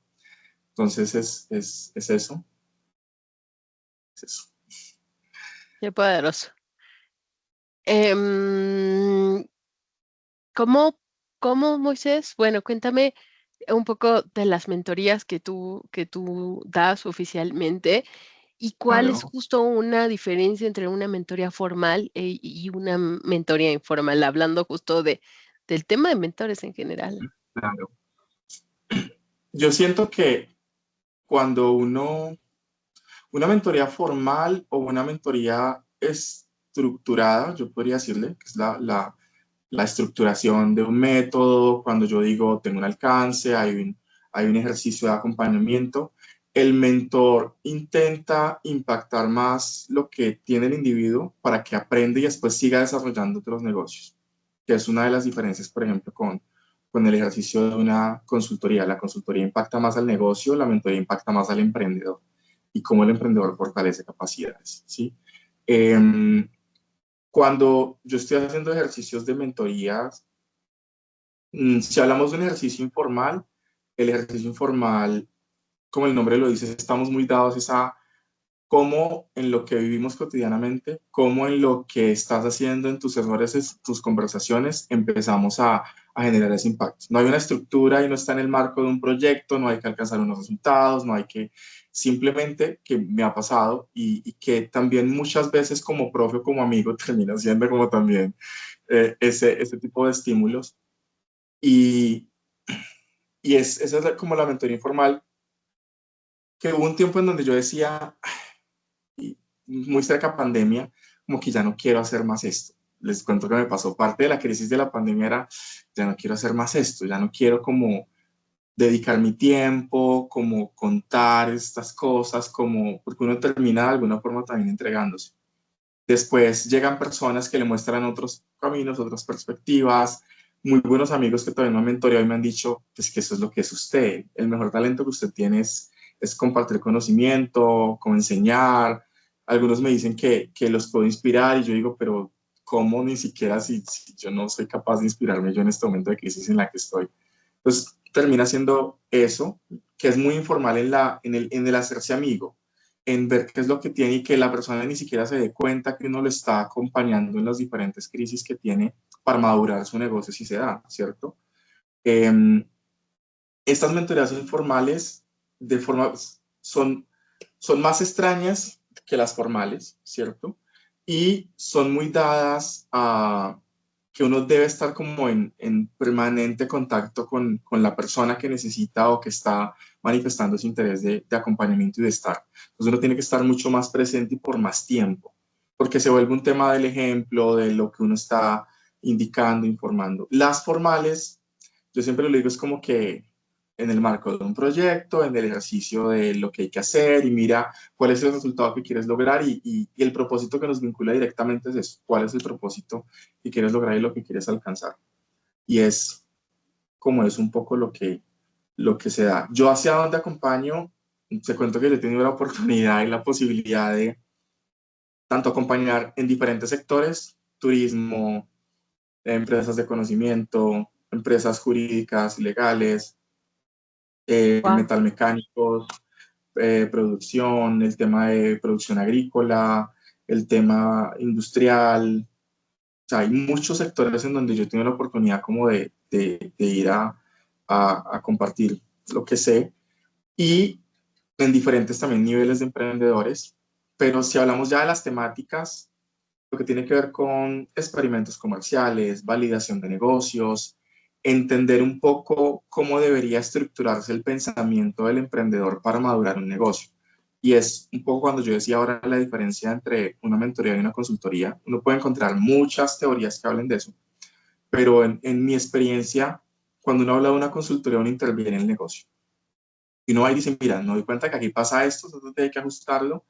Entonces es eso, es eso. Qué poderoso. Em, ¿Cómo, cómo, Moisés? Bueno, cuéntame un poco de las mentorías que tú das oficialmente y cuál es Claro, justo una diferencia entre una mentoría formal y una mentoría informal, hablando justo del tema de mentores en general. claro. Yo siento que cuando una mentoría formal o una mentoría estructurada, yo podría decirle, que es la estructuración de un método, cuando yo digo tengo un alcance, hay un ejercicio de acompañamiento, el mentor intenta impactar más lo que tiene el individuo para que aprenda y después siga desarrollando otros negocios, que es una de las diferencias, por ejemplo, con el ejercicio de una consultoría. La consultoría impacta más al negocio, la mentoría impacta más al emprendedor y cómo el emprendedor fortalece capacidades, ¿sí? Eh, Cuando yo estoy haciendo ejercicios de mentorías, si hablamos de un ejercicio informal, el ejercicio informal, como el nombre lo dice, estamos muy dados a cómo en lo que vivimos cotidianamente, cómo en lo que estás haciendo en tus errores, tus conversaciones, empezamos a generar ese impacto. No hay una estructura y no está en el marco de un proyecto, no hay que alcanzar unos resultados, no hay que, simplemente que me ha pasado y que también muchas veces como profe o como amigo termina siendo como también ese tipo de estímulos. Y, esa es como la mentoría informal, que hubo un tiempo en donde yo decía, y muy cerca a pandemia, como que ya no quiero hacer más esto. Les cuento que me pasó parte de la crisis de la pandemia era, ya no quiero hacer más esto, ya no quiero como dedicar mi tiempo, como contar estas cosas, como, porque uno termina de alguna forma también entregándose. Después llegan personas que le muestran otros caminos, otras perspectivas, muy buenos amigos que también me han mentoreado y me han dicho, pues que eso es lo que es usted, el mejor talento que usted tiene es compartir conocimiento, como enseñar. Algunos me dicen que los puedo inspirar y yo digo, pero ¿cómo ni siquiera si yo no soy capaz de inspirarme yo en este momento de crisis en la que estoy? Pues termina siendo eso, que es muy informal en el hacerse amigo, en ver qué es lo que tiene y que la persona ni siquiera se dé cuenta que uno lo está acompañando en las diferentes crisis que tiene para madurar su negocio si se da, ¿cierto? Eh, Estas mentorías informales de forma, son más extrañas que las formales, ¿cierto? Y son muy dadas a que uno debe estar como en permanente contacto con la persona que necesita o que está manifestando su interés de acompañamiento y de estar. Entonces uno tiene que estar mucho más presente y por más tiempo, porque se vuelve un tema del ejemplo, de lo que uno está indicando, informando. Las formales, yo siempre lo digo, es como que en el marco de un proyecto, en el ejercicio de lo que hay que hacer y mira cuál es el resultado que quieres lograr y el propósito que nos vincula directamente es eso, cuál es el propósito que quieres lograr y lo que quieres alcanzar. Y es como es un poco lo que se da. Yo hacia donde acompaño, te cuento que yo he tenido la oportunidad y la posibilidad de tanto acompañar en diferentes sectores, turismo, empresas de conocimiento, empresas jurídicas y legales, Wow. metalmecánicos, producción, el tema de producción agrícola, el tema industrial. O sea, hay muchos sectores en donde yo tengo la oportunidad como de ir a compartir lo que sé y en diferentes también niveles de emprendedores. Pero si hablamos ya de las temáticas, lo que tiene que ver con experimentos comerciales, validación de negocios, entender un poco cómo debería estructurarse el pensamiento del emprendedor para madurar un negocio. Y es un poco cuando yo decía ahora la diferencia entre una mentoría y una consultoría. Uno puede encontrar muchas teorías que hablen de eso, pero en mi experiencia, cuando uno habla de una consultoría, uno interviene en el negocio. Y uno va y dice, mira, me doy cuenta que aquí pasa esto, entonces hay que ajustarlo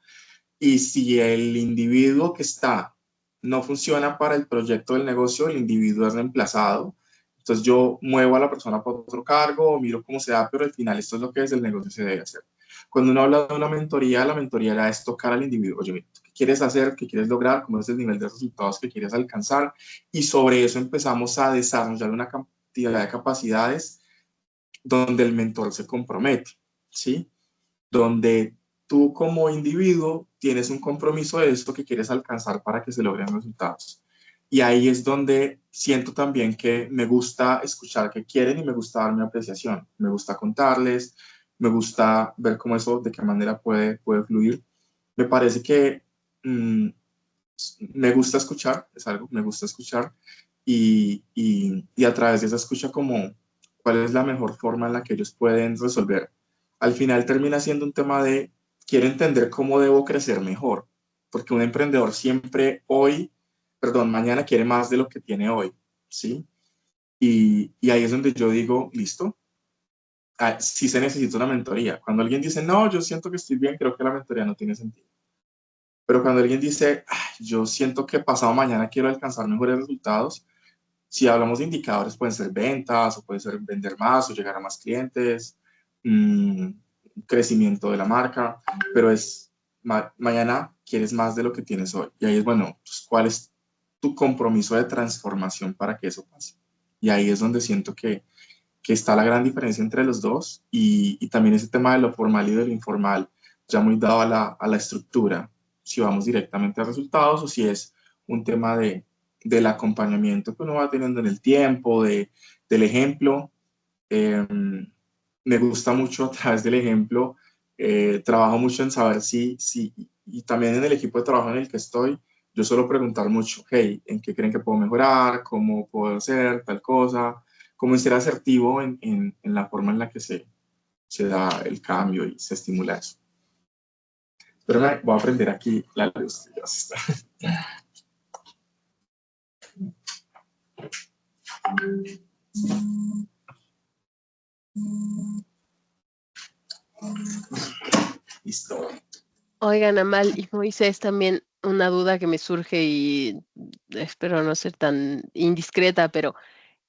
y si el individuo que está no funciona para el proyecto del negocio, el individuo es reemplazado. Entonces yo muevo a la persona por otro cargo, miro cómo se da, pero al final esto es lo que desde el negocio se debe hacer. Cuando uno habla de una mentoría, la mentoría era es tocar al individuo. Oye, mira, ¿qué quieres hacer? ¿Qué quieres lograr? ¿Cómo es el nivel de resultados que quieres alcanzar? Y sobre eso empezamos a desarrollar una cantidad de capacidades donde el mentor se compromete, ¿sí? Donde tú como individuo tienes un compromiso de esto que quieres alcanzar para que se logren resultados. Y ahí es donde siento también que me gusta escuchar qué quieren y me gusta dar mi apreciación. Me gusta contarles, me gusta ver cómo eso, de qué manera puede fluir. Me parece que me gusta escuchar, es algo, me gusta escuchar y a través de esa escucha como cuál es la mejor forma en la que ellos pueden resolver. Al final termina siendo un tema de, quiero entender cómo debo crecer mejor, porque un emprendedor siempre hoy, perdón, mañana quiere más de lo que tiene hoy, ¿sí? Y ahí es donde yo digo, listo, sí se necesita una mentoría. Cuando alguien dice, no, yo siento que estoy bien, creo que la mentoría no tiene sentido. Pero cuando alguien dice, "Ay, yo siento que pasado mañana quiero alcanzar mejores resultados", si hablamos de indicadores, pueden ser ventas, o puede ser vender más, o llegar a más clientes, mmm, crecimiento de la marca, pero es mañana quieres más de lo que tienes hoy. Y ahí es, bueno, pues, ¿cuál es tu compromiso de transformación para que eso pase? Y ahí es donde siento que está la gran diferencia entre los dos y también ese tema de lo formal y de lo informal, ya muy dado a la estructura, si vamos directamente a resultados o si es un tema del acompañamiento que uno va teniendo en el tiempo, del ejemplo. Eh, Me gusta mucho a través del ejemplo, trabajo mucho en saber y también en el equipo de trabajo en el que estoy, yo suelo preguntar mucho, hey, ¿en qué creen que puedo mejorar? ¿Cómo puedo hacer tal cosa? Cómo ser asertivo en la forma en la que se da el cambio y se estimula eso. Pero voy a prender aquí la luz. Ya se está. Listo. Oigan, Amal y Moisés, también una duda que me surge y espero no ser tan indiscreta, pero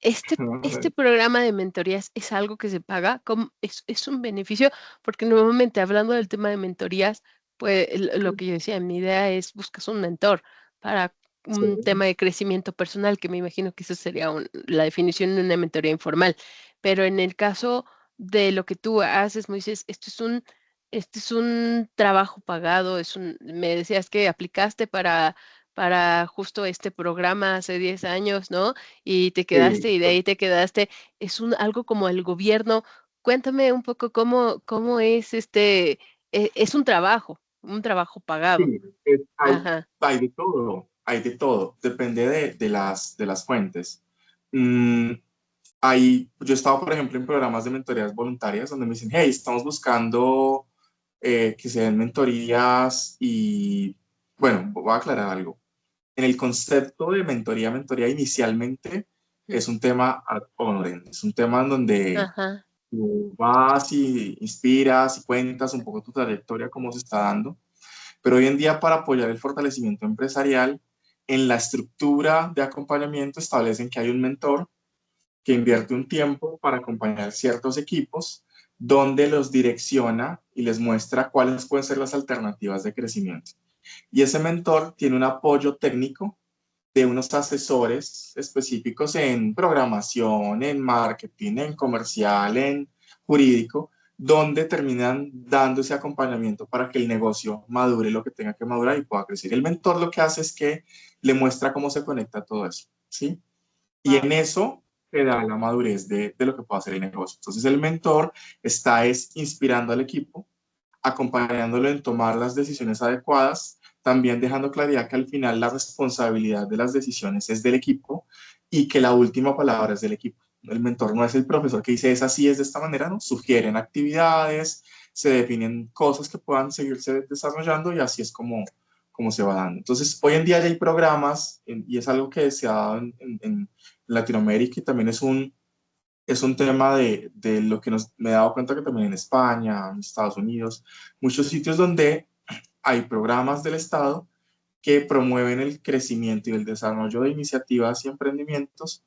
este programa de mentorías es algo que se paga, es un beneficio, porque nuevamente hablando del tema de mentorías, pues lo que yo decía, mi idea es buscas un mentor para Sí, un tema de crecimiento personal, que me imagino que eso sería la definición de una mentoría informal. Pero en el caso de lo que tú haces, Moisés, esto es un trabajo pagado, me decías que aplicaste para justo este programa hace 10 años, ¿no? Y te quedaste sí, y de ahí te quedaste. Es algo como el gobierno. Cuéntame un poco cómo es es un trabajo pagado. sí, Ajá, hay de todo, hay de todo, depende de las fuentes. Mm, yo he estado, por ejemplo, en programas de mentorías voluntarias donde me dicen, hey, estamos buscando que se den mentorías y, bueno, voy a aclarar algo. En el concepto de mentoría inicialmente mm, es un tema ad honorem, es un tema en donde ajá, tú vas y inspiras y cuentas un poco tu trayectoria, cómo se está dando. Pero hoy en día, para apoyar el fortalecimiento empresarial, en la estructura de acompañamiento establecen que hay un mentor que invierte un tiempo para acompañar ciertos equipos, donde los direcciona y les muestra cuáles pueden ser las alternativas de crecimiento. Y ese mentor tiene un apoyo técnico de unos asesores específicos en programación, en marketing, en comercial, en jurídico, donde terminan dando ese acompañamiento para que el negocio madure lo que tenga que madurar y pueda crecer. El mentor lo que hace es que le muestra cómo se conecta todo eso, ¿sí? Y en eso te da la madurez de lo que puede hacer el negocio. Entonces el mentor está inspirando al equipo, acompañándolo en tomar las decisiones adecuadas, también dejando claridad que al final la responsabilidad de las decisiones es del equipo y que la última palabra es del equipo. El mentor no es el profesor que dice es así, es de esta manera, ¿no? Sugieren actividades, se definen cosas que puedan seguirse desarrollando y así es como se va dando. Entonces, hoy en día ya hay programas y es algo que se ha dado en Latinoamérica y también es un tema de lo que me he dado cuenta que también en España, en Estados Unidos, muchos sitios donde hay programas del Estado que promueven el crecimiento y el desarrollo de iniciativas y emprendimientos,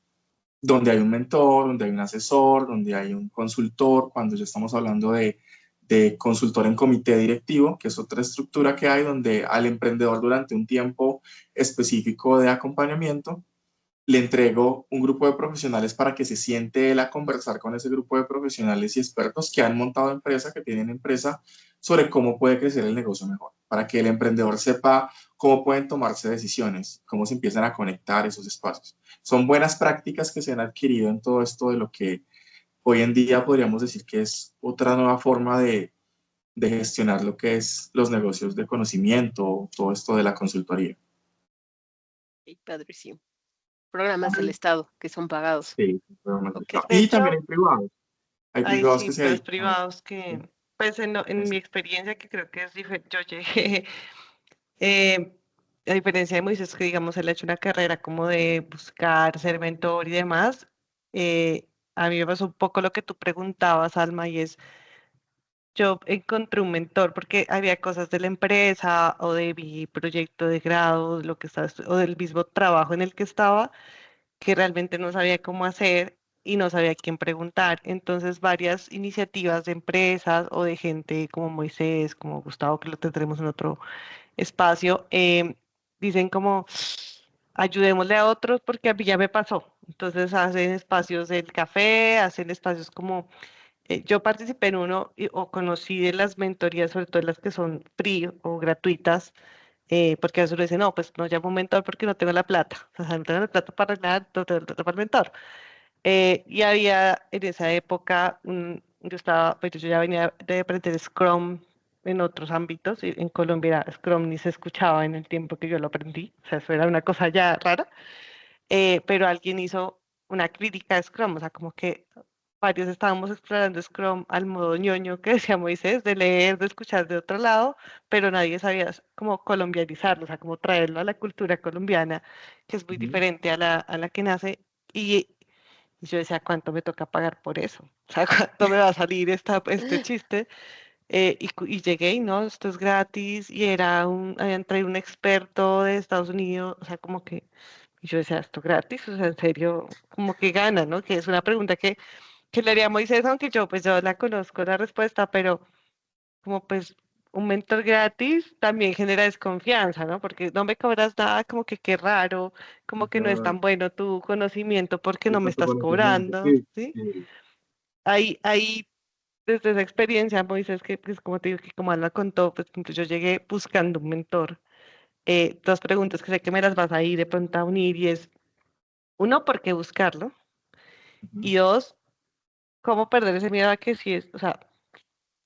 donde hay un mentor, donde hay un asesor, donde hay un consultor, cuando ya estamos hablando de consultor en comité directivo, que es otra estructura que hay, donde al emprendedor durante un tiempo específico de acompañamiento le entrego un grupo de profesionales para que se siente él a conversar con ese grupo de profesionales y expertos que han montado empresa, que tienen empresa, sobre cómo puede crecer el negocio mejor, para que el emprendedor sepa cómo pueden tomarse decisiones, cómo se empiezan a conectar esos espacios. Son buenas prácticas que se han adquirido en todo esto de lo que hoy en día podríamos decir que es otra nueva forma de gestionar lo que es los negocios de conocimiento, todo esto de la consultoría. Y padrísimo. Programas del Estado que son pagados. Sí, Ok. De y también hecho, hay privados. Hay hay privados que sí, se los dedican privados a que, pues en eso. mi experiencia, que creo que es diferente, yo llegué, eh, a diferencia de Moisés, que digamos, él ha hecho una carrera como de buscar ser mentor y demás, a mí me pasó un poco lo que tú preguntabas, Alma, y es, yo encontré un mentor porque había cosas de la empresa o de mi proyecto de grado, lo que estaba, o del mismo trabajo en el que estaba, que realmente no sabía cómo hacer y no sabía a quién preguntar. Entonces, varias iniciativas de empresas o de gente como Moisés, como Gustavo, que lo tendremos en otro espacio, dicen como, ayudémosle a otros porque a mí ya me pasó. Entonces, hacen espacios del café, hacen espacios como yo participé en uno o conocí de las mentorías, sobre todo las que son free o gratuitas, porque a veces uno dice, no, pues no llamo un mentor porque no tengo la plata, o sea, no tengo la plata para arreglar, no tengo la plata para el mentor. Y había en esa época, yo estaba, pues yo ya venía de aprender Scrum en otros ámbitos, y en Colombia Scrum ni se escuchaba en el tiempo que yo lo aprendí, o sea, eso era una cosa ya rara, pero alguien hizo una crítica a Scrum, o sea, como que varios estábamos explorando Scrum al modo ñoño que decía Moisés, de leer, de escuchar de otro lado, pero nadie sabía cómo colombianizarlo, o sea, cómo traerlo a la cultura colombiana, que es muy Ujú. diferente a la que nace. Y yo decía, ¿cuánto me toca pagar por eso? O sea, ¿cuánto me va a salir este chiste? Y llegué y no, esto es gratis, y habían traído un experto de Estados Unidos, o sea, como que, y yo decía, ¿esto gratis? O sea, en serio, como que gana, ¿no? Que es una pregunta que le haría a Moisés, aunque yo pues yo la conozco la respuesta, pero como pues un mentor gratis también genera desconfianza, ¿no? Porque no me cobras nada, como que qué raro, como que no es tan bueno tu conocimiento porque no me Tanto estás conocimiento, cobrando, sí, ¿sí? sí. Ahí desde esa experiencia, Moisés, que pues como te digo, que como Alma contó, pues por ejemplo, yo llegué buscando un mentor. Dos preguntas que sé que me las vas a ir de pronto a unir y es, uno, ¿por qué buscarlo? Ujú. Y dos, ¿cómo perder ese miedo a que si es, o sea,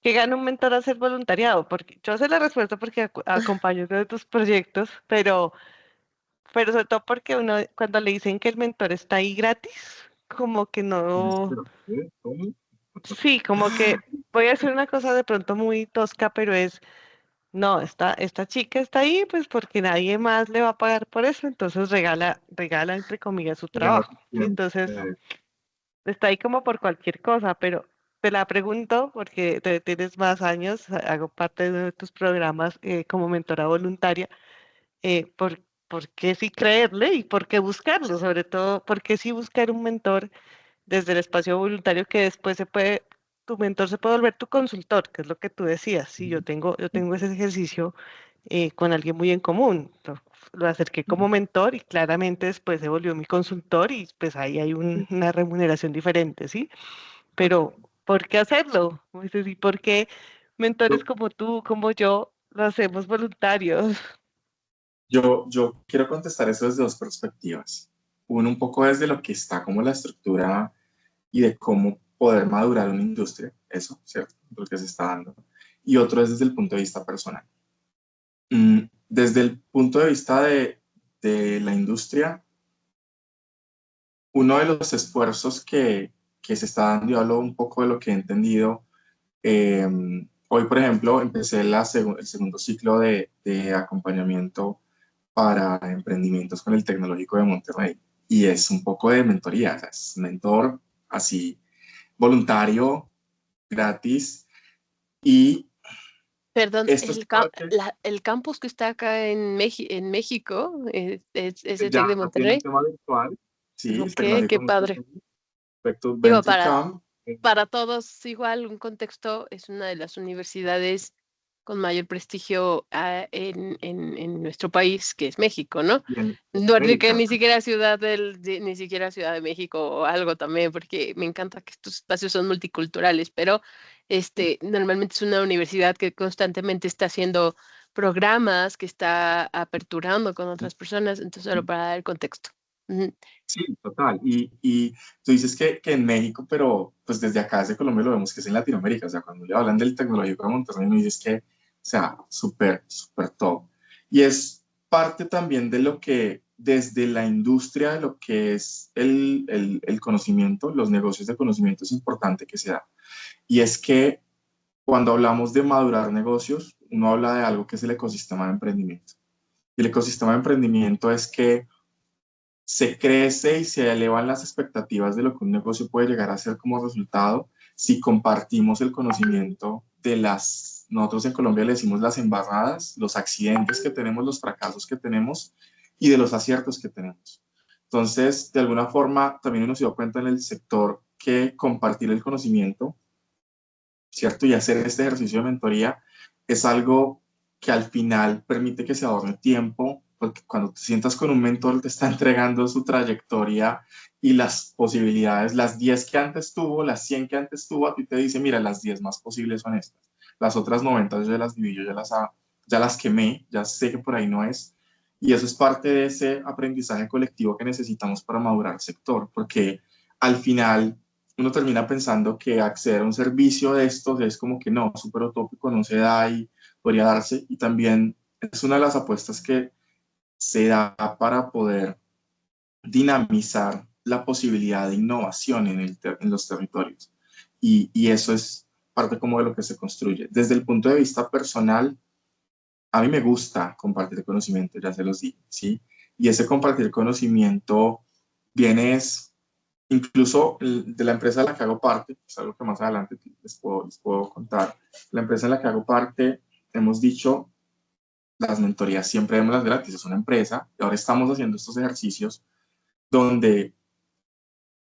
que gana un mentor a hacer voluntariado? Porque yo sé la respuesta porque acompaño uno de tus proyectos, pero sobre todo porque uno, cuando le dicen que el mentor está ahí gratis, como que no, Pero, ¿qué? ¿Cómo? sí, como que voy a hacer una cosa de pronto muy tosca, pero es, no, esta chica está ahí pues porque nadie más le va a pagar por eso, entonces regala entre comillas su Regala trabajo, tu ¿sí? tiempo. Entonces está ahí como por cualquier cosa, pero te la pregunto porque tienes más años, hago parte de tus programas como mentora voluntaria. ¿Por qué sí creerle y por qué buscarlo? Sobre todo, ¿por qué sí buscar un mentor desde el espacio voluntario que después tu mentor se puede volver tu consultor, que es lo que tú decías? Sí, yo tengo ese ejercicio con alguien muy en común. Lo acerqué como mentor y claramente después se volvió mi consultor y pues ahí hay una remuneración diferente, ¿sí? Pero, ¿por qué hacerlo? Es decir, ¿por qué mentores Yo, como tú, como yo, lo hacemos voluntarios? yo quiero contestar eso desde dos perspectivas. Uno, un poco desde lo que está como la estructura y de cómo poder madurar una industria, eso, ¿cierto? Lo que se está dando. Y otro es desde el punto de vista personal. Desde el punto de vista de la industria, uno de los esfuerzos que se está dando, y hablo un poco de lo que he entendido, eh, hoy, por ejemplo, empecé el segundo ciclo de acompañamiento para emprendimientos con el Tecnológico de Monterrey. Y es un poco de mentoría, o sea, es mentor así, voluntario, gratis. Y Perdón, esto es parte, el campus que está acá en México, es el ya TEC de tiene un Monterrey. tema virtual, sí, el Ok, qué Tecnológico de padre. Monterrey, respecto Digo, Venture Camp. para todos igual, un contexto, es una de las universidades con mayor prestigio en nuestro país, que es México, ¿no? Y en No, que América. ni siquiera Ciudad de México o algo también, porque me encanta que estos espacios son multiculturales, pero normalmente es una universidad que constantemente está haciendo programas, que está aperturando con otras personas, entonces solo para dar el contexto. Ujú. Sí, total. Y tú dices que en México, pero pues desde acá, desde Colombia, lo vemos que es en Latinoamérica. O sea, cuando le hablan del Tecnológico de Monterrey, no dices que, o sea, súper, súper top. Y es parte también de lo que, desde la industria, de lo que es el conocimiento, los negocios de conocimiento, es importante que se da. Y es que cuando hablamos de madurar negocios, uno habla de algo que es el ecosistema de emprendimiento. Y el ecosistema de emprendimiento es que se crece y se elevan las expectativas de lo que un negocio puede llegar a ser como resultado si compartimos el conocimiento de nosotros en Colombia le decimos las embarradas, los accidentes que tenemos, los fracasos que tenemos y de los aciertos que tenemos. Entonces, de alguna forma, también uno se dio cuenta en el sector que compartir el conocimiento, ¿cierto? Y hacer este ejercicio de mentoría es algo que al final permite que se ahorre tiempo, porque cuando te sientas con un mentor te está entregando su trayectoria y las posibilidades, las 10 que antes tuvo, las 100 que antes tuvo, a ti te dice, mira, las 10 más posibles son estas. Las otras 90 yo ya las viví, yo ya las quemé, ya sé que por ahí no es. Y eso es parte de ese aprendizaje colectivo que necesitamos para madurar el sector, porque al final uno termina pensando que acceder a un servicio de estos es como que no, súper utópico, no se da y podría darse. Y también es una de las apuestas que se da para poder dinamizar la posibilidad de innovación en los territorios. Y eso es parte como de lo que se construye. Desde el punto de vista personal, a mí me gusta compartir conocimiento, ya se los dije, ¿sí? Y ese compartir conocimiento viene es incluso de la empresa de la que hago parte, es algo que más adelante les puedo contar, la empresa en la que hago parte, hemos dicho, las mentorías siempre démoslas gratis, es una empresa, y ahora estamos haciendo estos ejercicios donde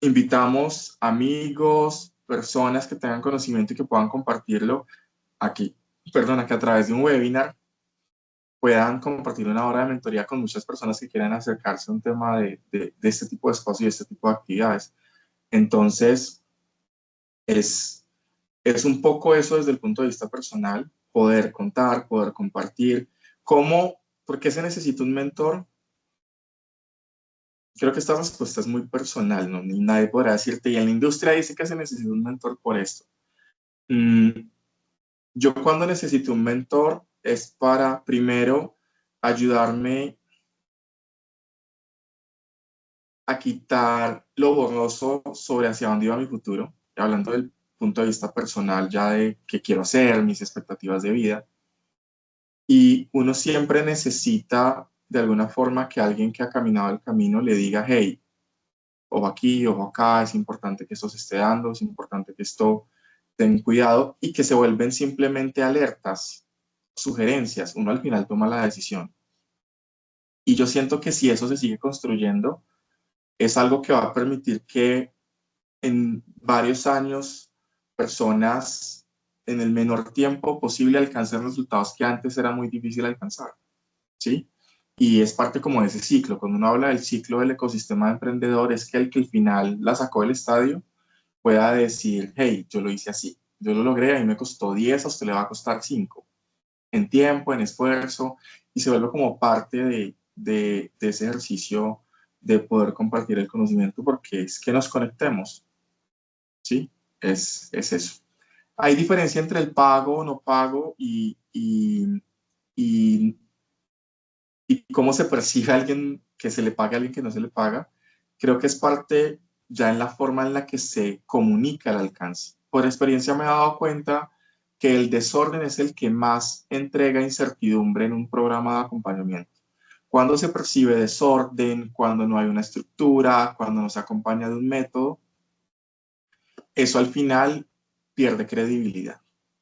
invitamos amigos, personas que tengan conocimiento y que puedan compartirlo aquí, perdona, que a través de un webinar puedan compartir una hora de mentoría con muchas personas que quieran acercarse a un tema de este tipo de espacio y de este tipo de actividades. Entonces, es, es un poco eso desde el punto de vista personal, poder contar, poder compartir. ¿Cómo? ¿Por qué se necesita un mentor? Creo que esta respuesta es muy personal, ¿no? Ni nadie podrá decirte, y en la industria dice que se necesita un mentor por esto. Mm, yo cuando necesito un mentor es para, primero, ayudarme a quitar lo borroso sobre hacia dónde iba mi futuro, hablando del punto de vista personal ya de qué quiero hacer, mis expectativas de vida. Y uno siempre necesita de alguna forma que alguien que ha caminado el camino le diga, hey, ojo aquí, ojo acá, es importante que esto se esté dando, es importante que esto ten cuidado, y que se vuelven simplemente alertas, sugerencias, uno al final toma la decisión. Y yo siento que si eso se sigue construyendo, es algo que va a permitir que en varios años personas en el menor tiempo posible alcancen resultados que antes era muy difícil alcanzar, ¿sí? Y es parte como de ese ciclo. Cuando uno habla del ciclo del ecosistema de emprendedor, es que el que al final la sacó del estadio pueda decir, hey, yo lo hice así, yo lo logré, a mí me costó 10, a usted le va a costar 5, en tiempo, en esfuerzo, y se vuelve como parte de ese ejercicio de poder compartir el conocimiento, porque es que nos conectemos, ¿sí? Es eso. Hay diferencia entre el pago o no pago y, y cómo se percibe a alguien que se le paga a alguien que no se le paga. Creo que es parte ya en la forma en la que se comunica el alcance. Por experiencia me he dado cuenta que el desorden es el que más entrega incertidumbre en un programa de acompañamiento. Cuando se percibe desorden, cuando no hay una estructura, cuando no se acompaña de un método, eso al final pierde credibilidad.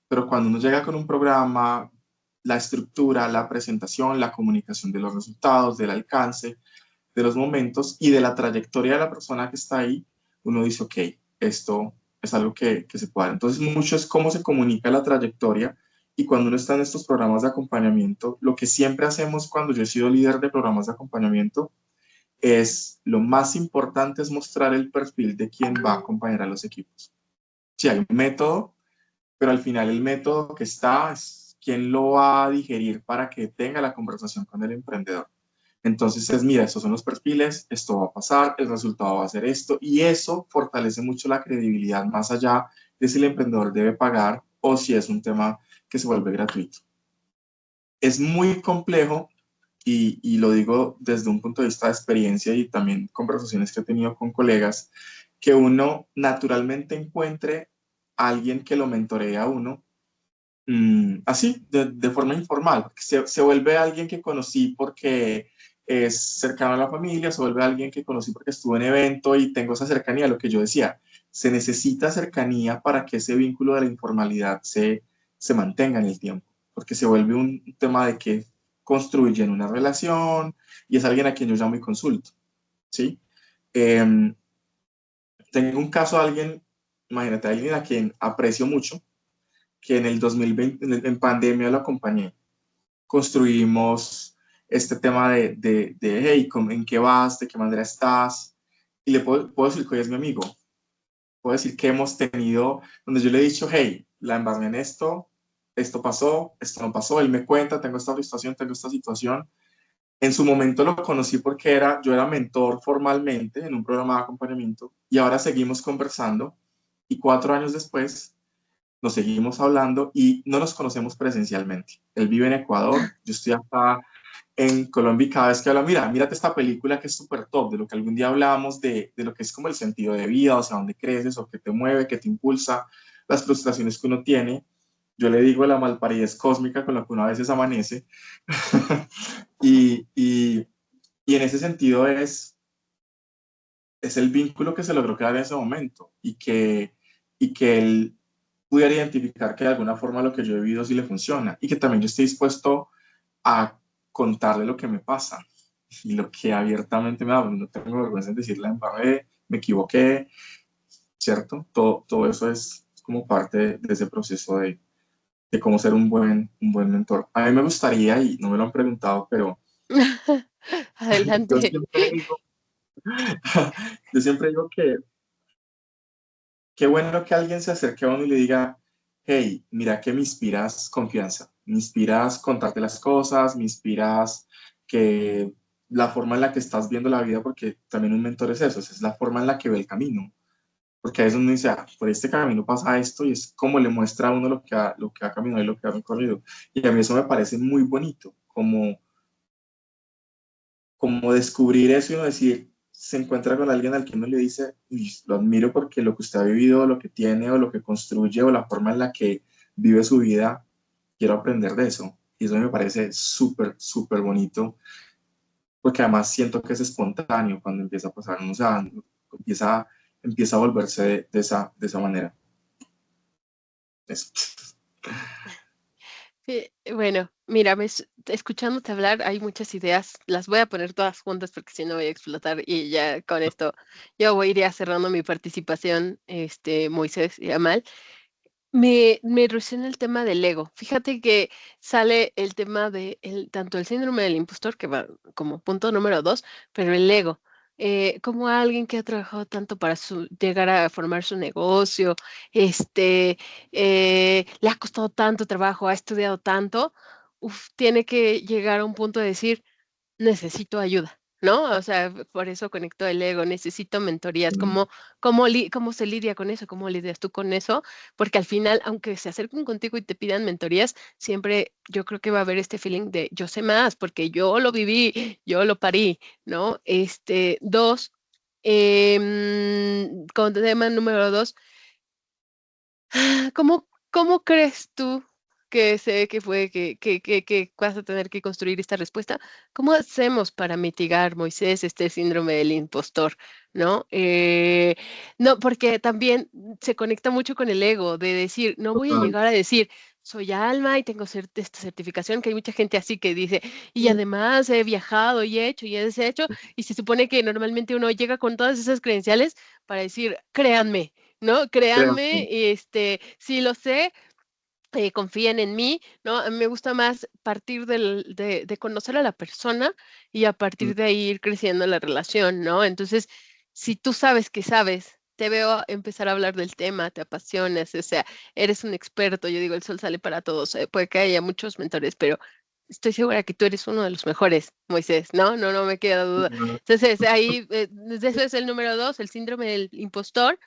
Pero cuando uno llega con un programa, la estructura, la presentación, la comunicación de los resultados, del alcance, de los momentos y de la trayectoria de la persona que está ahí, uno dice, ok, esto es algo que se puede dar. Entonces, mucho es cómo se comunica la trayectoria, y cuando uno está en estos programas de acompañamiento, lo que siempre hacemos cuando yo he sido líder de programas de acompañamiento es, lo más importante es mostrar el perfil de quien va a acompañar a los equipos. Sí, hay un método, pero al final el método que está es quién lo va a digerir para que tenga la conversación con el emprendedor. Entonces es, mira, estos son los perfiles, esto va a pasar, el resultado va a ser esto, y eso fortalece mucho la credibilidad más allá de si el emprendedor debe pagar o si es un tema que se vuelve gratuito. Es muy complejo, y lo digo desde un punto de vista de experiencia y también conversaciones que he tenido con colegas, que uno naturalmente encuentre a alguien que lo mentoree a uno, así, de forma informal. Se vuelve alguien que conocí porque es cercano a la familia, se vuelve alguien que conocí porque estuve en evento y tengo esa cercanía, lo que yo decía, se necesita cercanía para que ese vínculo de la informalidad se mantenga en el tiempo, porque se vuelve un tema de que construyen una relación y es alguien a quien yo llamo y consulto, ¿sí? Em, Tengo un caso de alguien, imagínate, alguien a quien aprecio mucho, que en el 2020, en pandemia lo acompañé. Construimos este tema de hey, ¿en qué vas? ¿De qué manera estás? Y le puedo decir que hoy es mi amigo. Puedo decir que hemos tenido, donde yo le he dicho, hey, la embarré en esto pasó, esto no pasó, él me cuenta, tengo esta frustración, tengo esta situación. En su momento lo conocí porque yo era mentor formalmente en un programa de acompañamiento, y ahora seguimos conversando, y 4 años después nos seguimos hablando y no nos conocemos presencialmente. Él vive en Ecuador, yo estoy acá en Colombia, y cada vez que habla, mírate esta película que es súper top, de lo que algún día hablábamos, de lo que es como el sentido de vida, o sea, dónde creces, o qué te mueve, qué te impulsa, las frustraciones que uno tiene. Yo le digo la malparidez cósmica con la que uno a veces amanece. y, y, y en ese sentido es el vínculo que se logró crear en ese momento, y que él pudiera identificar que de alguna forma lo que yo he vivido sí le funciona, y que también yo estoy dispuesto a contarle lo que me pasa y lo que abiertamente me da. No tengo vergüenza en decirle, embarré, me equivoqué, ¿cierto? Todo eso es como parte de ese proceso de cómo ser un buen mentor. A mí me gustaría, y no me lo han preguntado, pero yo Adelante. siempre digo, yo siempre digo que qué bueno que alguien se acerque a uno y le diga, hey, mira que me inspiras confianza, me inspiras contarte las cosas, me inspiras que la forma en la que estás viendo la vida, porque también un mentor es eso, es la forma en la que ve el camino, porque a veces uno dice, por este camino pasa esto, y es como le muestra a uno lo que ha caminado y lo que ha recorrido. Y a mí eso me parece muy bonito, como descubrir eso y uno decir, se encuentra con alguien al que uno le dice, uy, lo admiro porque lo que usted ha vivido, lo que tiene, o lo que construye, o la forma en la que vive su vida, quiero aprender de eso. Y eso me parece súper, súper bonito, porque además siento que es espontáneo cuando empieza a pasar, o sea, empieza a volverse de esa manera. Eso. Bueno, mira, escuchándote hablar hay muchas ideas, las voy a poner todas juntas porque si no voy a explotar y ya con esto yo voy a ir cerrando mi participación, Moisés y Amal. Me resuena el tema del ego. Fíjate que sale el tema de tanto el síndrome del impostor, que va como punto número 2, pero el ego. Como alguien que ha trabajado tanto para llegar a formar su negocio, le ha costado tanto trabajo, ha estudiado tanto, tiene que llegar a un punto de decir, necesito ayuda, ¿no? O sea, por eso conecto el ego, necesito mentorías. ¿Cómo se lidia con eso? ¿Cómo lidias tú con eso? Porque al final, aunque se acerquen contigo y te pidan mentorías, siempre yo creo que va a haber este feeling de yo sé más, porque yo lo viví, yo lo parí, ¿no? Dos, con tema número 2, ¿cómo crees tú que sé que fue que vas a tener que construir esta respuesta? ¿Cómo hacemos para mitigar, Moisés, este síndrome del impostor? ¿No? No, porque también se conecta mucho con el ego de decir, no voy a Total. llegar a decir, soy Alma y tengo esta certificación, que hay mucha gente así que dice, y además he viajado y he hecho y he deshecho, y se supone que normalmente uno llega con todas esas credenciales para decir, créanme, ¿no? Créanme, Créanme. sí lo sé, confíen en mí, ¿no? A mí me gusta más partir de conocer a la persona y a Mm, partir de ahí ir creciendo la relación, ¿no? Entonces, si tú sabes que sabes, te veo empezar a hablar del tema, te apasionas, o sea, eres un experto, yo digo, el sol sale para todos, puede que haya muchos mentores, pero estoy segura que tú eres uno de los mejores, Moisés, ¿no? No me queda duda. Entonces, ahí, eso es el número 2, el síndrome del impostor.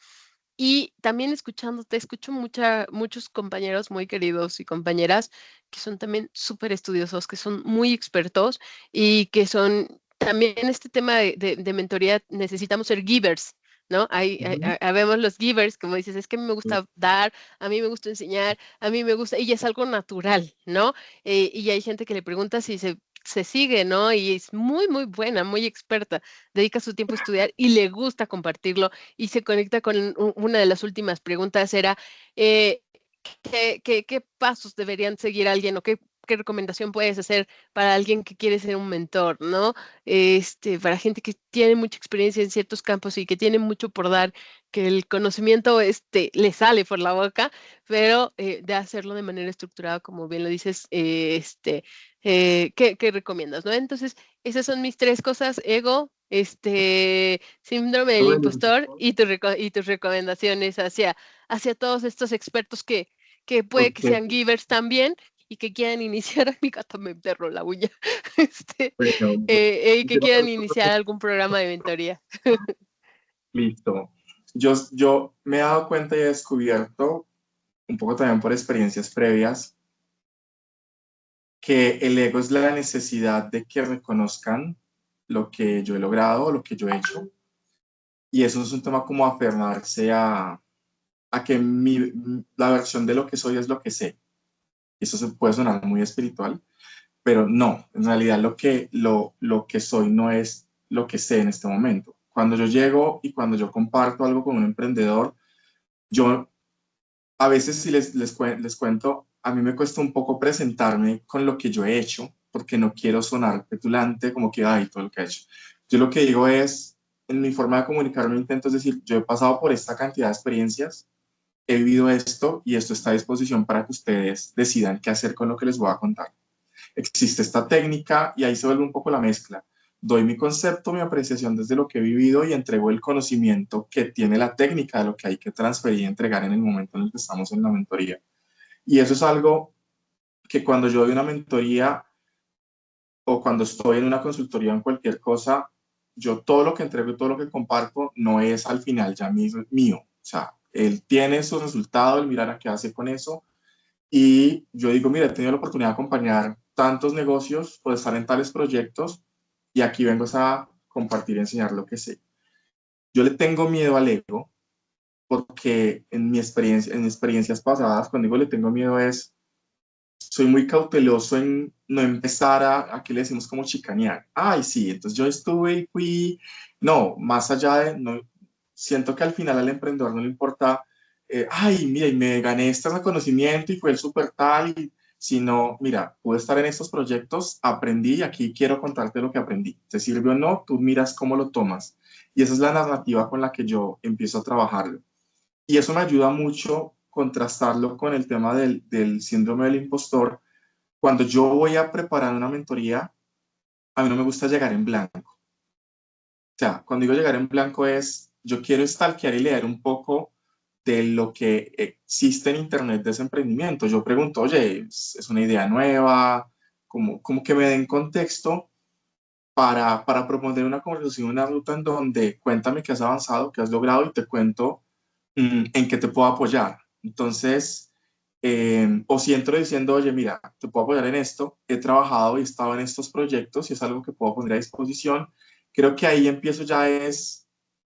Y también escuchándote, escucho muchos compañeros muy queridos y compañeras que son también súper estudiosos, que son muy expertos y que son también este tema de mentoría, necesitamos ser givers, ¿no? ujú. Habemos los givers, como dices, es que a mí me Sí, gusta dar, a mí me gusta enseñar, a mí me gusta, y es algo natural, ¿no? Y hay gente que le pregunta si se sigue, ¿no? Y es muy, muy buena, muy experta, dedica su tiempo a estudiar y le gusta compartirlo y se conecta con una de las últimas preguntas, era eh, ¿qué pasos deberían seguir alguien o qué recomendación puedes hacer para alguien que quiere ser un mentor, ¿no? Para gente que tiene mucha experiencia en ciertos campos y que tiene mucho por dar, que el conocimiento le sale por la boca, pero de hacerlo de manera estructurada, como bien lo dices, ¿qué recomiendas, no? Entonces, esas son mis 3 cosas: ego, síndrome del todo el impostor equipo. y tus recomendaciones hacia todos estos expertos que puede que Ok, sean givers también y que quieran iniciar, a mi gato me enterró la uña, bueno, y que quieran iniciar algún programa de mentoría. listo. Yo me he dado cuenta y he descubierto, un poco también por experiencias previas, que el ego es la necesidad de que reconozcan lo que yo he logrado, lo que yo he hecho. Y eso es un tema como aferrarse a que la versión de lo que soy es lo que sé. Eso se puede sonar muy espiritual, pero no, en realidad lo que soy no es lo que sé en este momento. Cuando yo llego y cuando yo comparto algo con un emprendedor, yo a veces si les cuento, a mí me cuesta un poco presentarme con lo que yo he hecho, porque no quiero sonar petulante como que, ay, todo lo que he hecho. Yo lo que digo es, en mi forma de comunicarme intento es decir, yo he pasado por esta cantidad de experiencias, he vivido esto y esto está a disposición para que ustedes decidan qué hacer con lo que les voy a contar. Existe esta técnica y ahí se vuelve un poco la mezcla. Doy mi concepto, mi apreciación desde lo que he vivido y entrego el conocimiento que tiene la técnica de lo que hay que transferir y entregar en el momento en el que estamos en la mentoría. Y eso es algo que cuando yo doy una mentoría o cuando estoy en una consultoría o en cualquier cosa, yo todo lo que entrego y todo lo que comparto no es al final ya mío. O sea, él tiene su resultado, él mirar a qué hace con eso. Y yo digo, mira, he tenido la oportunidad de acompañar tantos negocios o de estar en tales proyectos y aquí vengo a compartir y enseñar lo que sé. Yo le tengo miedo al ego porque en experiencias pasadas, cuando digo le tengo miedo es, soy muy cauteloso en no empezar a ¿qué le decimos? Como chicanear. Ay, sí, entonces yo estuve y fui, no, más allá de, no, siento que al final al emprendedor no le importa ay, mira, y me gané este reconocimiento y fue el súper tal, sino, mira, pude estar en estos proyectos, aprendí y aquí quiero contarte lo que aprendí. ¿Te sirve o no? Tú miras cómo lo tomas. Y esa es la narrativa con la que yo empiezo a trabajarlo. Y eso me ayuda mucho contrastarlo con el tema del síndrome del impostor. Cuando yo voy a preparar una mentoría, a mí no me gusta llegar en blanco. O sea, cuando digo llegar en blanco es, yo quiero stalkear y leer un poco de lo que existe en Internet de ese emprendimiento. Yo pregunto, oye, ¿es una idea nueva? Como que me den contexto para proponer una conversación, una ruta en donde cuéntame qué has avanzado, qué has logrado y te cuento en qué te puedo apoyar. Entonces, o si entro diciendo, oye, mira, te puedo apoyar en esto, he trabajado y he estado en estos proyectos y es algo que puedo poner a disposición, creo que ahí empiezo ya es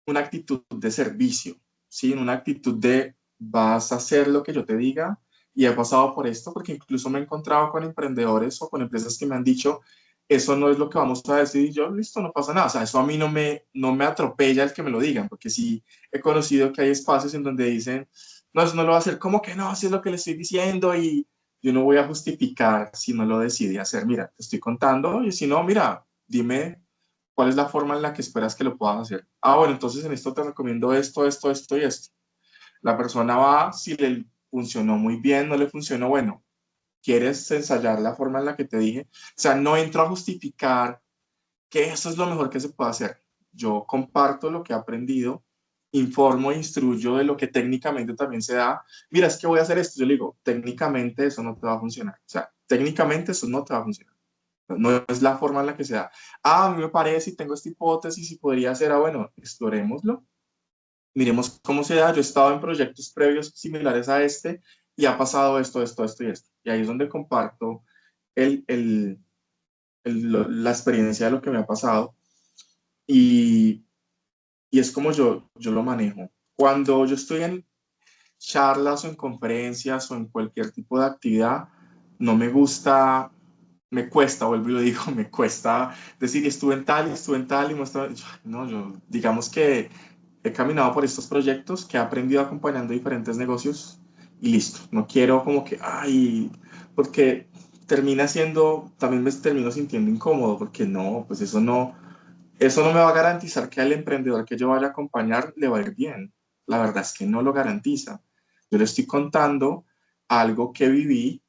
una actitud de servicio, ¿sí? Una actitud de vas a hacer lo que yo te diga y he pasado por esto porque incluso me he encontrado con emprendedores o con empresas que me han dicho, eso no es lo que vamos a decir y yo, listo, no pasa nada. O sea, eso a mí no me atropella el que me lo digan, porque sí he conocido que hay espacios en donde dicen, no, eso no lo va a hacer, ¿cómo que no? Así es lo que le estoy diciendo y yo no voy a justificar si no lo decidí hacer. Mira, te estoy contando y si no, mira, dime cuál es la forma en la que esperas que lo puedas hacer. Ah, bueno, entonces en esto te recomiendo esto, esto, esto y esto. La persona va, si le funcionó muy bien, no le funcionó, bueno, quieres ensayar la forma en la que te dije. O sea, no entro a justificar que eso es lo mejor que se puede hacer. Yo comparto lo que he aprendido, informo e instruyo de lo que técnicamente también se da. Mira, es que voy a hacer esto. Yo le digo, técnicamente eso no te va a funcionar. O sea, técnicamente eso no te va a funcionar. No es la forma en la que se da. Ah, a mí me parece y tengo esta hipótesis y podría ser, ah, bueno, explorémoslo. Miremos cómo se da. Yo he estado en proyectos previos similares a este y ha pasado esto, esto, esto y esto. Y ahí es donde comparto el, el, la experiencia de lo que me ha pasado y, y es como yo lo manejo. Cuando yo estoy en charlas o en conferencias o en cualquier tipo de actividad, no me gusta, me cuesta, vuelvo y lo digo, me cuesta decir estuve en tal y muestra, no, yo digamos que he caminado por estos proyectos, que he aprendido acompañando diferentes negocios y listo. No quiero como que, ay, porque termina siendo, también me termino sintiendo incómodo, porque no, pues eso no me va a garantizar que al emprendedor que yo vaya a acompañar le va a ir bien. La verdad es que no lo garantiza. Yo le estoy contando algo que viví,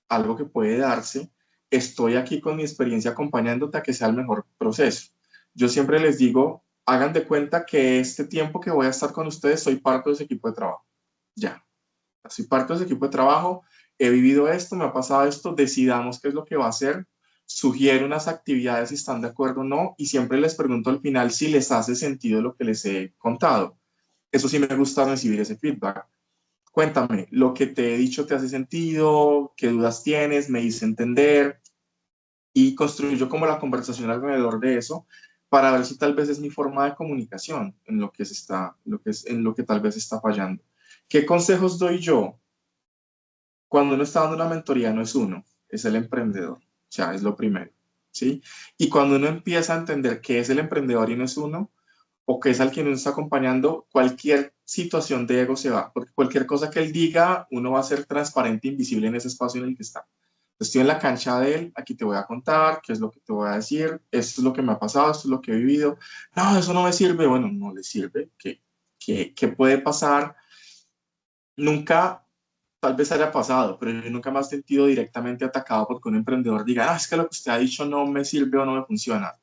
algo que puede darse. Estoy aquí con mi experiencia acompañándote a que sea el mejor proceso. Yo siempre les digo, hagan de cuenta que este tiempo que voy a estar con ustedes soy parte de ese equipo de trabajo. Ya, soy parte de ese equipo de trabajo, he vivido esto, me ha pasado esto, decidamos qué es lo que va a hacer, sugiero unas actividades si están de acuerdo o no, y siempre les pregunto al final si les hace sentido lo que les he contado. Eso sí me gusta recibir ese feedback. Cuéntame, lo que te he dicho te hace sentido, qué dudas tienes, me hice entender y construyo como la conversación alrededor de eso para ver si tal vez es mi forma de comunicación en lo que se está, lo que es, en lo que tal vez está fallando. ¿Qué consejos doy yo? Cuando uno está dando una mentoría no es uno, es el emprendedor. O sea, es lo primero, ¿sí? Y cuando uno empieza a entender qué es el emprendedor y no es uno, o qué es al quien uno está acompañando, cualquier situación de ego se va, porque cualquier cosa que él diga, uno va a ser transparente, invisible en ese espacio en el que está. Estoy en la cancha de él, aquí te voy a contar, qué es lo que te voy a decir, esto es lo que me ha pasado, esto es lo que he vivido. No, eso no me sirve. Bueno, no le sirve. ¿Qué puede pasar? Nunca tal vez haya pasado, pero yo nunca me he sentido directamente atacado porque un emprendedor diga, ah, es que lo que usted ha dicho no me sirve o no me funciona.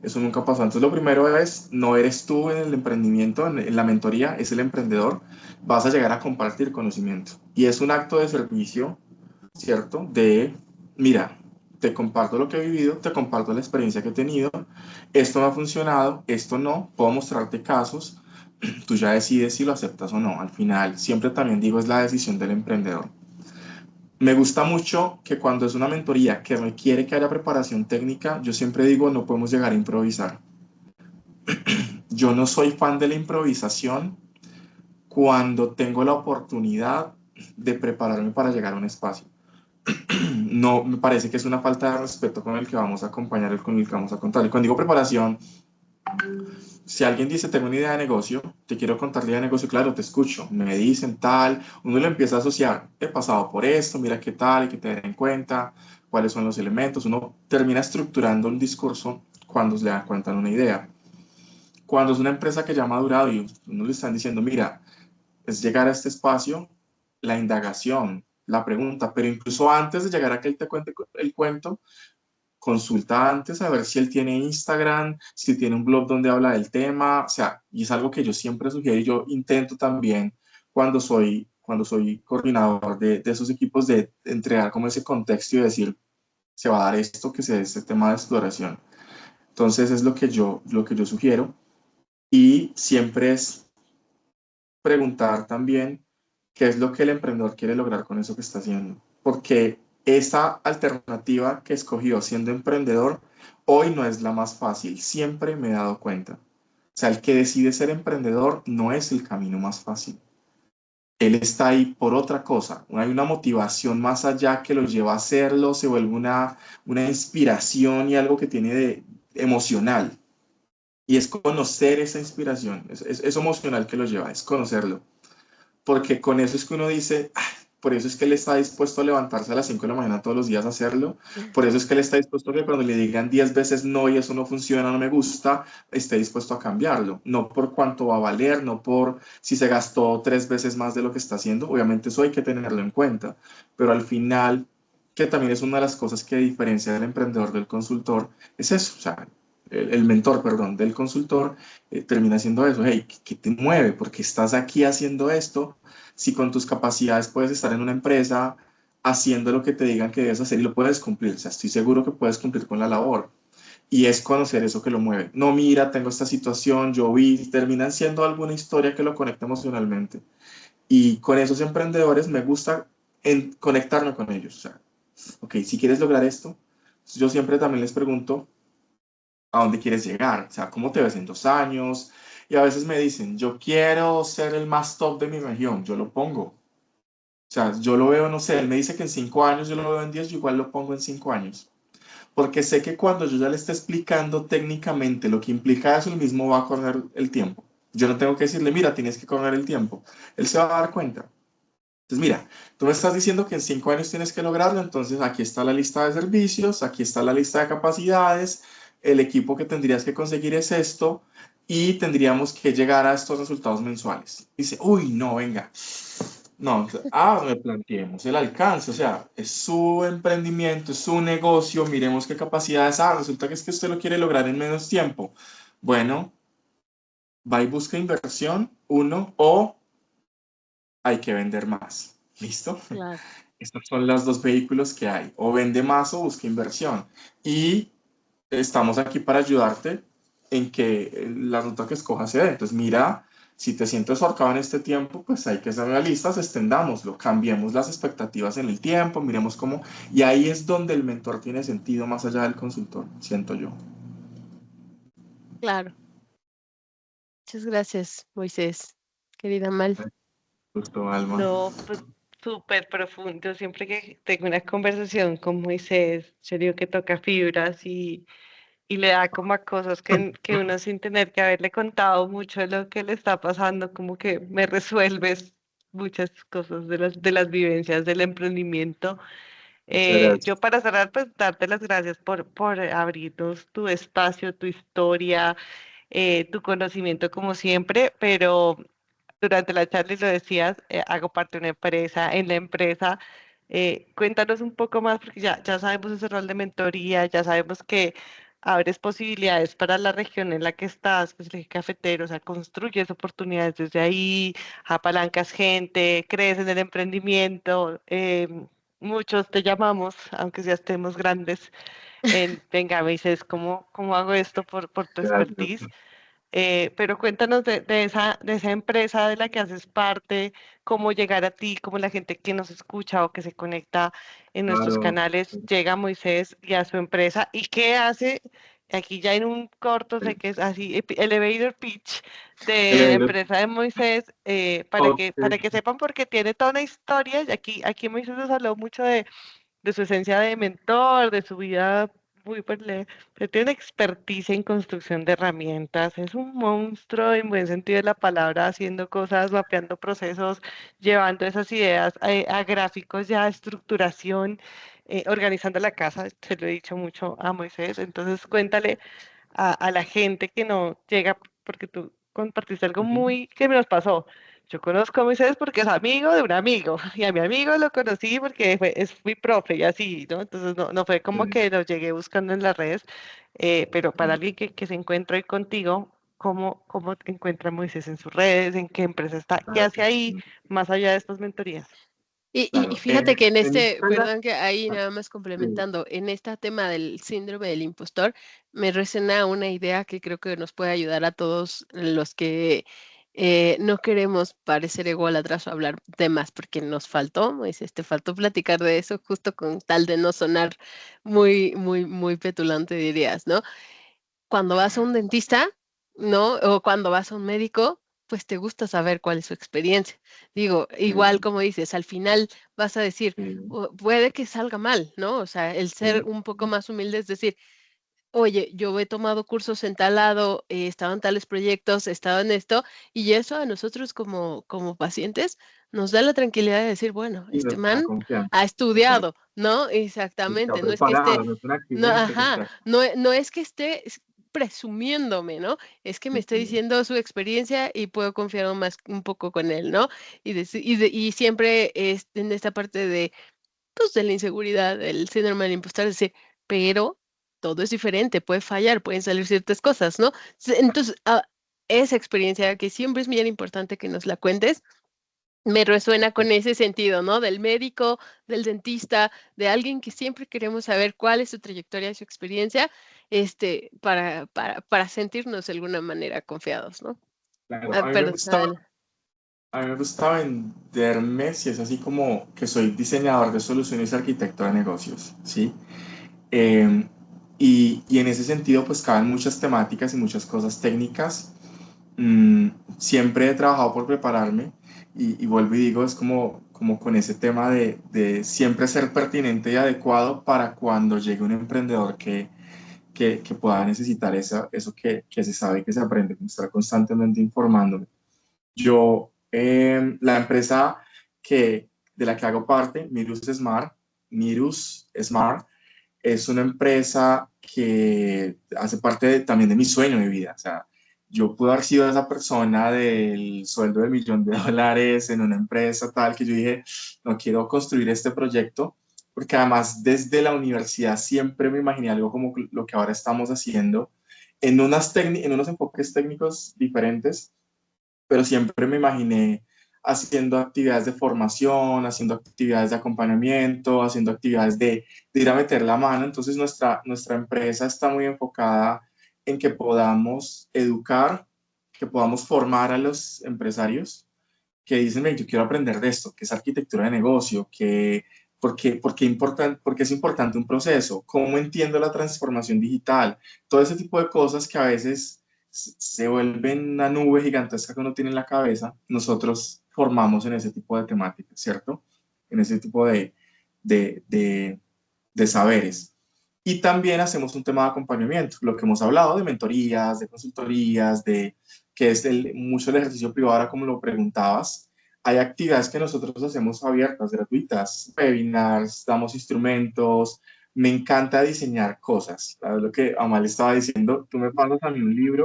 Eso nunca pasó. Entonces, lo primero es, no eres tú en el emprendimiento, en la mentoría, es el emprendedor. Vas a llegar a compartir conocimiento. Y es un acto de servicio, ¿cierto? De, mira, te comparto lo que he vivido, te comparto la experiencia que he tenido. Esto no ha funcionado, esto no. Puedo mostrarte casos. Tú ya decides si lo aceptas o no. Al final, siempre también digo, es la decisión del emprendedor. Me gusta mucho que cuando es una mentoría que requiere que haya preparación técnica, yo siempre digo, no podemos llegar a improvisar. Yo no soy fan de la improvisación cuando tengo la oportunidad de prepararme para llegar a un espacio. No, me parece que es una falta de respeto con el que vamos a acompañar, con el que vamos a contar. Y cuando digo preparación, Si alguien dice, tengo una idea de negocio, te quiero contar la idea de negocio, claro, te escucho, me dicen tal, uno lo empieza a asociar, he pasado por esto, mira qué tal, hay que tener en cuenta cuáles son los elementos, uno termina estructurando un discurso cuando le dan cuenta de una idea. Cuando es una empresa que ya ha madurado y uno le están diciendo, mira, es llegar a este espacio, la indagación, la pregunta, pero incluso antes de llegar a que él te cuente el cuento, consulta antes a ver si él tiene Instagram, si tiene un blog donde habla del tema, o sea, y es algo que yo siempre sugiero y yo intento también cuando soy coordinador de esos equipos de entregar como ese contexto y decir, se va a dar esto, que se dé este tema de exploración. Entonces es lo que yo sugiero y siempre es preguntar también qué es lo que el emprendedor quiere lograr con eso que está haciendo. Porque esa alternativa que escogió siendo emprendedor hoy no es la más fácil. Siempre me he dado cuenta. O sea, el que decide ser emprendedor no es el camino más fácil. Él está ahí por otra cosa. Hay una motivación más allá que lo lleva a hacerlo, se vuelve una inspiración y algo que tiene de emocional. Y es conocer esa inspiración, es emocional que lo lleva, es conocerlo. Porque con eso es que uno dice, "Ah, por eso es que él está dispuesto a levantarse a las 5 de la mañana todos los días a hacerlo, por eso es que él está dispuesto a que cuando le digan 10 veces no y eso no funciona, no me gusta, esté dispuesto a cambiarlo, no por cuánto va a valer, no por si se gastó 3 veces más de lo que está haciendo, obviamente eso hay que tenerlo en cuenta, pero al final, que también es una de las cosas que diferencia del emprendedor del consultor, es eso, o sea, el mentor, perdón, del consultor termina siendo eso, hey, ¿qué te mueve? ¿Por qué estás aquí haciendo esto? Si con tus capacidades puedes estar en una empresa haciendo lo que te digan que debes hacer y lo puedes cumplir, o sea, estoy seguro que puedes cumplir con la labor. Y es conocer eso que lo mueve. No, mira, tengo esta situación, yo vi, terminan siendo alguna historia que lo conecta emocionalmente. Y con esos emprendedores me gusta conectarme con ellos. O sea, ok, si quieres lograr esto, yo siempre también les pregunto, a dónde quieres llegar, o sea, cómo te ves en 2 años. Y a veces me dicen, yo quiero ser el más top de mi región, yo lo pongo. O sea, yo lo veo, no sé, él me dice que en 5 años, yo lo veo en 10, yo igual lo pongo en 5 años. Porque sé que cuando yo ya le esté explicando técnicamente lo que implica eso, él mismo va a correr el tiempo. Yo no tengo que decirle, mira, tienes que correr el tiempo. Él se va a dar cuenta. Entonces, mira, tú me estás diciendo que en 5 años tienes que lograrlo, entonces aquí está la lista de servicios, aquí está la lista de capacidades, el equipo que tendrías que conseguir es esto y tendríamos que llegar a estos resultados mensuales. Dice, uy, no, venga, no, me planteemos el alcance, o sea, es su emprendimiento, es su negocio, miremos qué capacidades, resulta que es que usted lo quiere lograr en menos tiempo. Bueno, va y busca inversión, uno, o hay que vender más. ¿Listo? Claro. Estos son los dos vehículos que hay. O vende más o busca inversión. Y estamos aquí para ayudarte en que la ruta que escojas sea. Entonces, mira, si te sientes ahorcado en este tiempo, pues hay que ser realistas, extendámoslo, cambiemos las expectativas en el tiempo, miremos cómo. Y ahí es donde el mentor tiene sentido más allá del consultor, siento yo. Claro. Muchas gracias, Moisés. Querida Mal. Justo, Alma. No, pues súper profundo. Siempre que tengo una conversación con Moisés, yo digo que toca fibras y le da como a cosas que uno sin tener que haberle contado mucho de lo que le está pasando, como que me resuelves muchas cosas de las vivencias del emprendimiento. Muchas gracias. Yo para cerrar, pues darte las gracias por abrirnos tu espacio, tu historia, tu conocimiento como siempre, pero durante la charla y lo decías, hago parte de una empresa. En la empresa, cuéntanos un poco más, porque ya sabemos ese rol de mentoría, ya sabemos que abres posibilidades para la región en la que estás, pues el eje cafetero, o sea, construyes oportunidades desde ahí, apalancas gente, crees en el emprendimiento. Muchos te llamamos, aunque ya estemos grandes, venga, me dices, ¿cómo hago esto por tu Gracias. expertise? Pero cuéntanos de esa empresa de la que haces parte, cómo llegar a ti, cómo la gente que nos escucha o que se conecta en nuestros Claro. canales llega a Moisés y a su empresa y qué hace. Aquí ya en un corto, sé que es así, elevator pitch de la El- empresa de Moisés, para Ok. que sepan, porque tiene toda una historia. Y aquí Moisés nos habló mucho de su esencia de mentor, de su vida muy por leer, pero tiene una expertise en construcción de herramientas, es un monstruo en buen sentido de la palabra, haciendo cosas, mapeando procesos, llevando esas ideas a gráficos ya, estructuración, organizando la casa, se lo he dicho mucho a Moisés, entonces cuéntale a la gente que no llega, porque tú compartiste algo Ujú. muy que me nos pasó. Yo conozco a Moisés porque es amigo de un amigo, y a mi amigo lo conocí porque es mi profe y así, ¿no? Entonces no fue como Sí, que lo llegué buscando en las redes, pero para sí. alguien que se encuentra hoy contigo, ¿cómo te encuentra Moisés en sus redes? ¿En qué empresa está? ¿Qué Claro hace que ahí sí. más allá de estas mentorías? Y Claro. fíjate que en En este, Instagram, perdón que ahí ah, nada más sí, complementando, en este tema del síndrome del impostor, me resuena una idea que creo que nos puede ayudar a todos los que no queremos parecer ególatras o hablar de más, porque nos faltó, Moisés, te faltó platicar de eso justo con tal de no sonar muy petulante, dirías, ¿no? Cuando vas a un dentista, ¿no? O cuando vas a un médico, pues te gusta saber cuál es su experiencia. Digo, igual sí, como dices, al final vas a decir, sí, Puede que salga mal", ¿no? O sea, el ser sí, un poco más humilde es decir, oye, yo he tomado cursos en tal lado, he estado en tales proyectos, he estado en esto, y eso a nosotros como pacientes nos da la tranquilidad de decir, bueno, y este nos da man confianza. ha Exacto. estudiado, ¿no? Está Exactamente, no es que esté, preparado, no es un no, accidente, ajá, exacto. no es que esté presumiéndome, ¿no? Es que me está Ujú. diciendo su experiencia y puedo confiar aún más un poco con él, ¿no? Y siempre en esta parte de pues, de la inseguridad, del síndrome del impostor, es decir, pero todo es diferente, puede fallar, pueden salir ciertas cosas, ¿no? Entonces, esa experiencia que siempre es bien importante que nos la cuentes, me resuena con ese sentido, ¿no? Del médico, del dentista, de alguien que siempre queremos saber cuál es su trayectoria, su experiencia, para sentirnos de alguna manera confiados, ¿no? Claro, Ah, perdón, adelante. a mí me gusta venderme si es así como que soy diseñador de soluciones y arquitecto de negocios, ¿sí? Eh, y en ese sentido, pues caben muchas temáticas y muchas cosas técnicas. Mm, Siempre he trabajado por prepararme y vuelvo y digo, es como con ese tema de siempre ser pertinente y adecuado para cuando llegue un emprendedor que pueda necesitar eso que se sabe que se aprende, como estar constantemente informándome. Yo, la empresa de la que hago parte, Mirus Smart, es una empresa que hace parte también de mi sueño de vida. O sea, yo pude haber sido esa persona del sueldo de $1.000.000 en una empresa tal que yo dije, no quiero construir este proyecto, porque además desde la universidad siempre me imaginé algo como lo que ahora estamos haciendo, en unos enfoques técnicos diferentes, pero siempre me imaginé haciendo actividades de formación, haciendo actividades de acompañamiento, haciendo actividades de ir a meter la mano. Entonces nuestra empresa está muy enfocada en que podamos educar, que podamos formar a los empresarios que dicen, "Ven, yo quiero aprender de esto, que es arquitectura de negocio, porque es importante un proceso, cómo entiendo la transformación digital, todo ese tipo de cosas que a veces se vuelven una nube gigantesca que uno tiene en la cabeza, nosotros formamos en ese tipo de temáticas, ¿cierto? En ese tipo de, de, de saberes. Y también hacemos un tema de acompañamiento, lo que hemos hablado de mentorías, de consultorías, que es mucho el ejercicio privado, ahora como lo preguntabas. Hay actividades que nosotros hacemos abiertas, gratuitas, webinars, damos instrumentos. Me encanta diseñar cosas. ¿Sabes lo que Amal estaba diciendo? Tú me pasas a mí un libro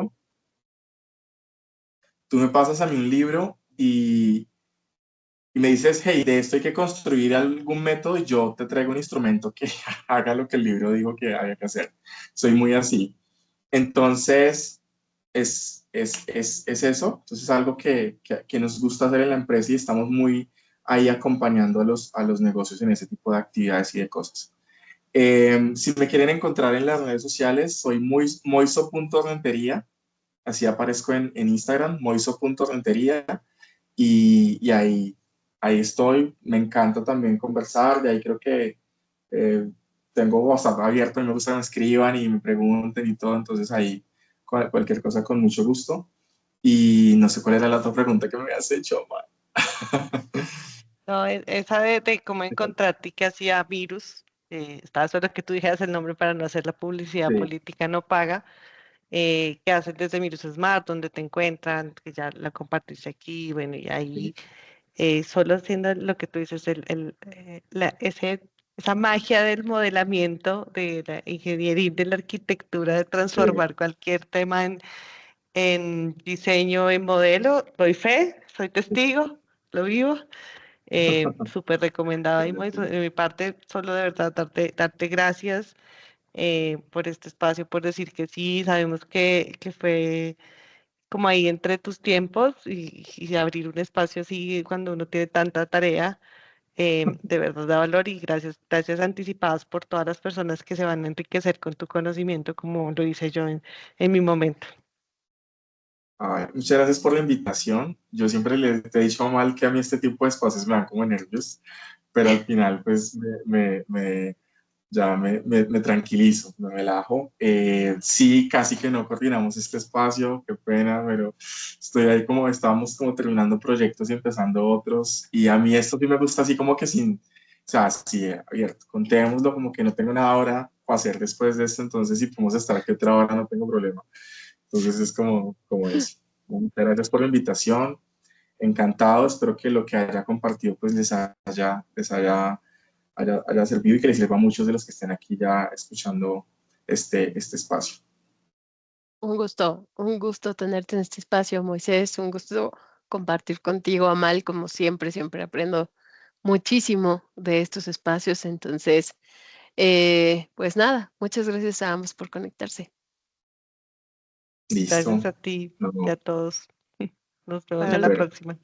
y me dices, hey, de esto hay que construir algún método y yo te traigo un instrumento que haga lo que el libro dijo que había que hacer. Soy muy así. Entonces, es eso. Entonces, es algo que nos gusta hacer en la empresa y estamos muy ahí acompañando a los negocios en ese tipo de actividades y de cosas. Si me quieren encontrar en las redes sociales, soy moiso.rentería, así aparezco en Instagram, moiso.rentería, y ahí estoy. Me encanta también conversar, de ahí creo que eh, tengo WhatsApp abierto y me gusta que me escriban y me pregunten y todo, entonces ahí cualquier cosa con mucho gusto. Y no sé cuál era la otra pregunta que me habías hecho, man. No, esa de cómo encontrarte que hacía virus. estaba solo que tú dijeras el nombre para no hacer la publicidad Sí. política no paga, que hacen desde Mirus Smart, donde te encuentran, que ya la compartiste aquí, bueno, y ahí solo haciendo lo que tú dices, esa magia del modelamiento, de la ingeniería, de la arquitectura, de Sí. transformar cualquier tema en diseño, en modelo, doy fe, soy testigo, lo vivo. Súper recomendado ahí, Mois. De mi parte, solo de verdad darte gracias por este espacio, por decir que sí, sabemos que fue como ahí entre tus tiempos y abrir un espacio así cuando uno tiene tanta tarea, de verdad da valor y gracias anticipadas por todas las personas que se van a enriquecer con tu conocimiento como lo hice yo en mi momento. Ay, muchas gracias por la invitación. Yo siempre te he dicho a Mal que a mí este tipo de espacios me dan como nervios, pero al final pues ya me tranquilizo, me relajo. Sí, casi que no coordinamos este espacio, qué pena, pero estoy ahí como, estábamos como terminando proyectos y empezando otros, y a mí esto sí me gusta así como que sin, o sea, sí, abierto, contémoslo como que no tengo nada ahora para hacer después de esto, entonces si podemos estar aquí otra hora no tengo problema. Entonces es como eso. Muchas gracias por la invitación, encantado, espero que lo que haya compartido pues haya servido y que les sirva a muchos de los que estén aquí ya escuchando este espacio. Un gusto tenerte en este espacio, Moisés, un gusto compartir contigo, Amal, como siempre, siempre aprendo muchísimo de estos espacios, entonces, pues nada, muchas gracias a ambos por conectarse. Gracias Listo. a ti y No, a todos. Nos vemos en la Bye. súper. próxima.